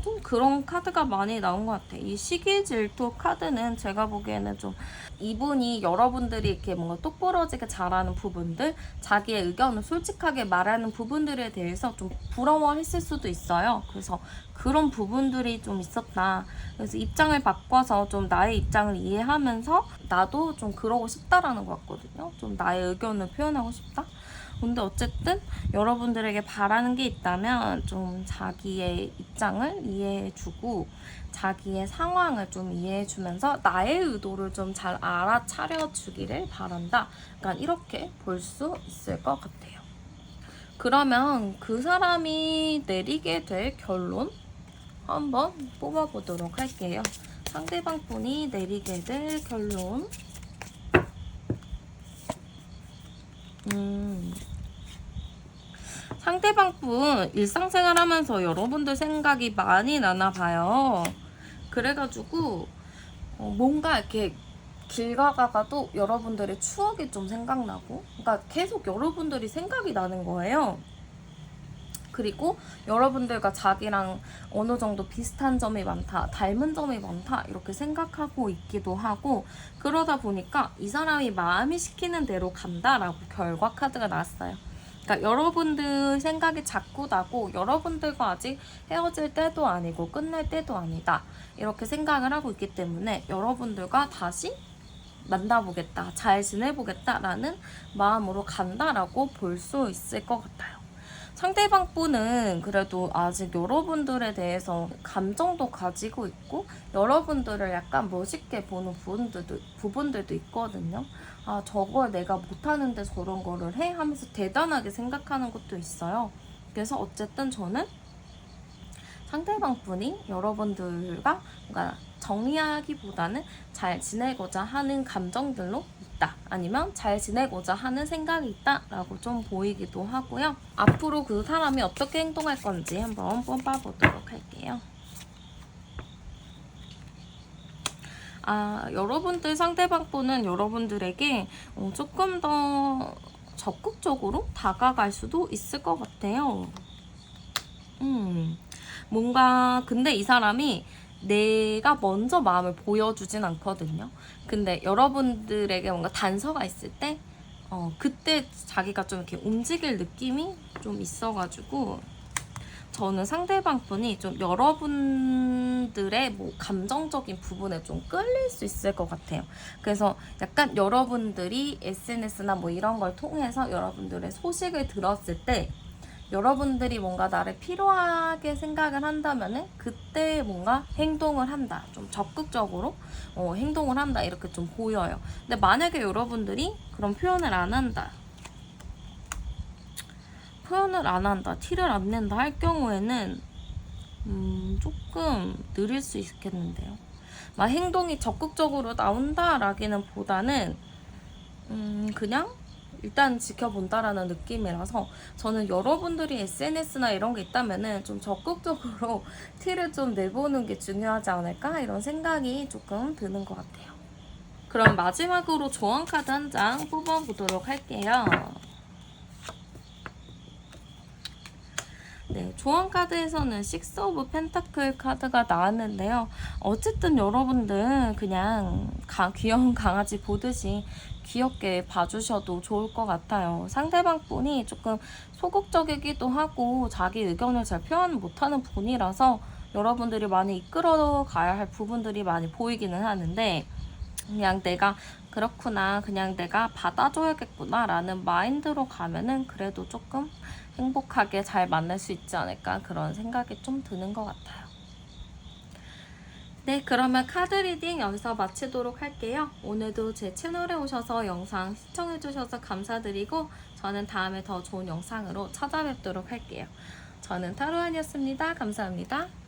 좀 그런 카드가 많이 나온 것 같아요. 이 시기질투 카드는 제가 보기에는 좀 이분이 여러분들이 이렇게 뭔가 똑부러지게 잘하는 부분들, 자기의 의견을 솔직하게 말하는 부분들에 대해서 좀 부러워했을 수도 있어요. 그래서 그런 부분들이 좀 있었다. 그래서 입장을 바꿔서 좀 나의 입장을 이해하면서 나도 좀 그러고 싶다라는 것 같거든요. 좀 나의 의견을 표현하고 싶다. 근데 어쨌든 여러분들에게 바라는 게 있다면 좀 자기의 입장을 이해해주고 자기의 상황을 좀 이해해주면서 나의 의도를 좀 잘 알아차려 주기를 바란다. 그러니까 이렇게 볼 수 있을 것 같아요. 그러면 그 사람이 내리게 될 결론 한번 뽑아보도록 할게요. 상대방 분이 내리게 될 결론. 상대방 분 일상생활 하면서 여러분들 생각이 많이 나나 봐요. 그래가지고 뭔가 이렇게 길 가다가도 여러분들의 추억이 좀 생각나고, 그러니까 계속 여러분들이 생각이 나는 거예요. 그리고 여러분들과 자기랑 어느 정도 비슷한 점이 많다, 닮은 점이 많다 이렇게 생각하고 있기도 하고, 그러다 보니까 이 사람이 마음이 시키는 대로 간다라고 결과 카드가 나왔어요. 그러니까 여러분들 생각이 자꾸 나고 여러분들과 아직 헤어질 때도 아니고 끝날 때도 아니다 이렇게 생각을 하고 있기 때문에 여러분들과 다시 만나보겠다, 잘 지내보겠다라는 마음으로 간다라고 볼 수 있을 것 같아요. 상대방 분은 그래도 아직 여러분들에 대해서 감정도 가지고 있고 여러분들을 약간 멋있게 보는 부분들도 있거든요. 아, 저걸 내가 못하는데 저런 거를 해? 하면서 대단하게 생각하는 것도 있어요. 그래서 어쨌든 저는 상대방 분이 여러분들과 뭔가 정리하기보다는 잘 지내고자 하는 감정들로 있다, 아니면 잘 지내고자 하는 생각이 있다라고 좀 보이기도 하고요. 앞으로 그 사람이 어떻게 행동할 건지 한번 뽑아보도록 할게요. 여러분들 상대방 분은 여러분들에게 조금 더 적극적으로 다가갈 수도 있을 것 같아요. 뭔가 근데 이 사람이 내가 먼저 마음을 보여주진 않거든요. 근데 여러분들에게 뭔가 단서가 있을 때 그때 자기가 좀 이렇게 움직일 느낌이 좀 있어가지고 저는 상대방 분이 좀 여러분들의 뭐 감정적인 부분에 좀 끌릴 수 있을 것 같아요. 그래서 약간 여러분들이 SNS나 뭐 이런 걸 통해서 여러분들의 소식을 들었을 때 여러분들이 뭔가 나를 필요하게 생각을 한다면은 그때 뭔가 행동을 한다, 좀 적극적으로 행동을 한다 이렇게 좀 보여요. 근데 만약에 여러분들이 그런 표현을 안 한다, 티를 안 낸다 할 경우에는 조금 느릴 수 있겠는데요. 막 행동이 적극적으로 나온다라기는 보다는 그냥 일단 지켜본다라는 느낌이라서 저는 여러분들이 SNS나 이런 게 있다면은 좀 적극적으로 티를 좀 내보는 게 중요하지 않을까 이런 생각이 조금 드는 것 같아요. 그럼 마지막으로 조언 카드 한 장 뽑아보도록 할게요. 네, 조언 카드에서는 식스 오브 펜타클 카드가 나왔는데요. 어쨌든 여러분들 그냥 귀여운 강아지 보듯이 귀엽게 봐주셔도 좋을 것 같아요. 상대방 분이 조금 소극적이기도 하고 자기 의견을 잘 표현 못하는 분이라서 여러분들이 많이 이끌어 가야 할 부분들이 많이 보이기는 하는데, 그냥 내가 그렇구나, 그냥 내가 받아줘야겠구나 라는 마인드로 가면은 그래도 조금 행복하게 잘 만날 수 있지 않을까 그런 생각이 좀 드는 것 같아요. 네, 그러면 카드 리딩 여기서 마치도록 할게요. 오늘도 제 채널에 오셔서 영상 시청해주셔서 감사드리고 저는 다음에 더 좋은 영상으로 찾아뵙도록 할게요. 저는 타로안이었습니다. 감사합니다.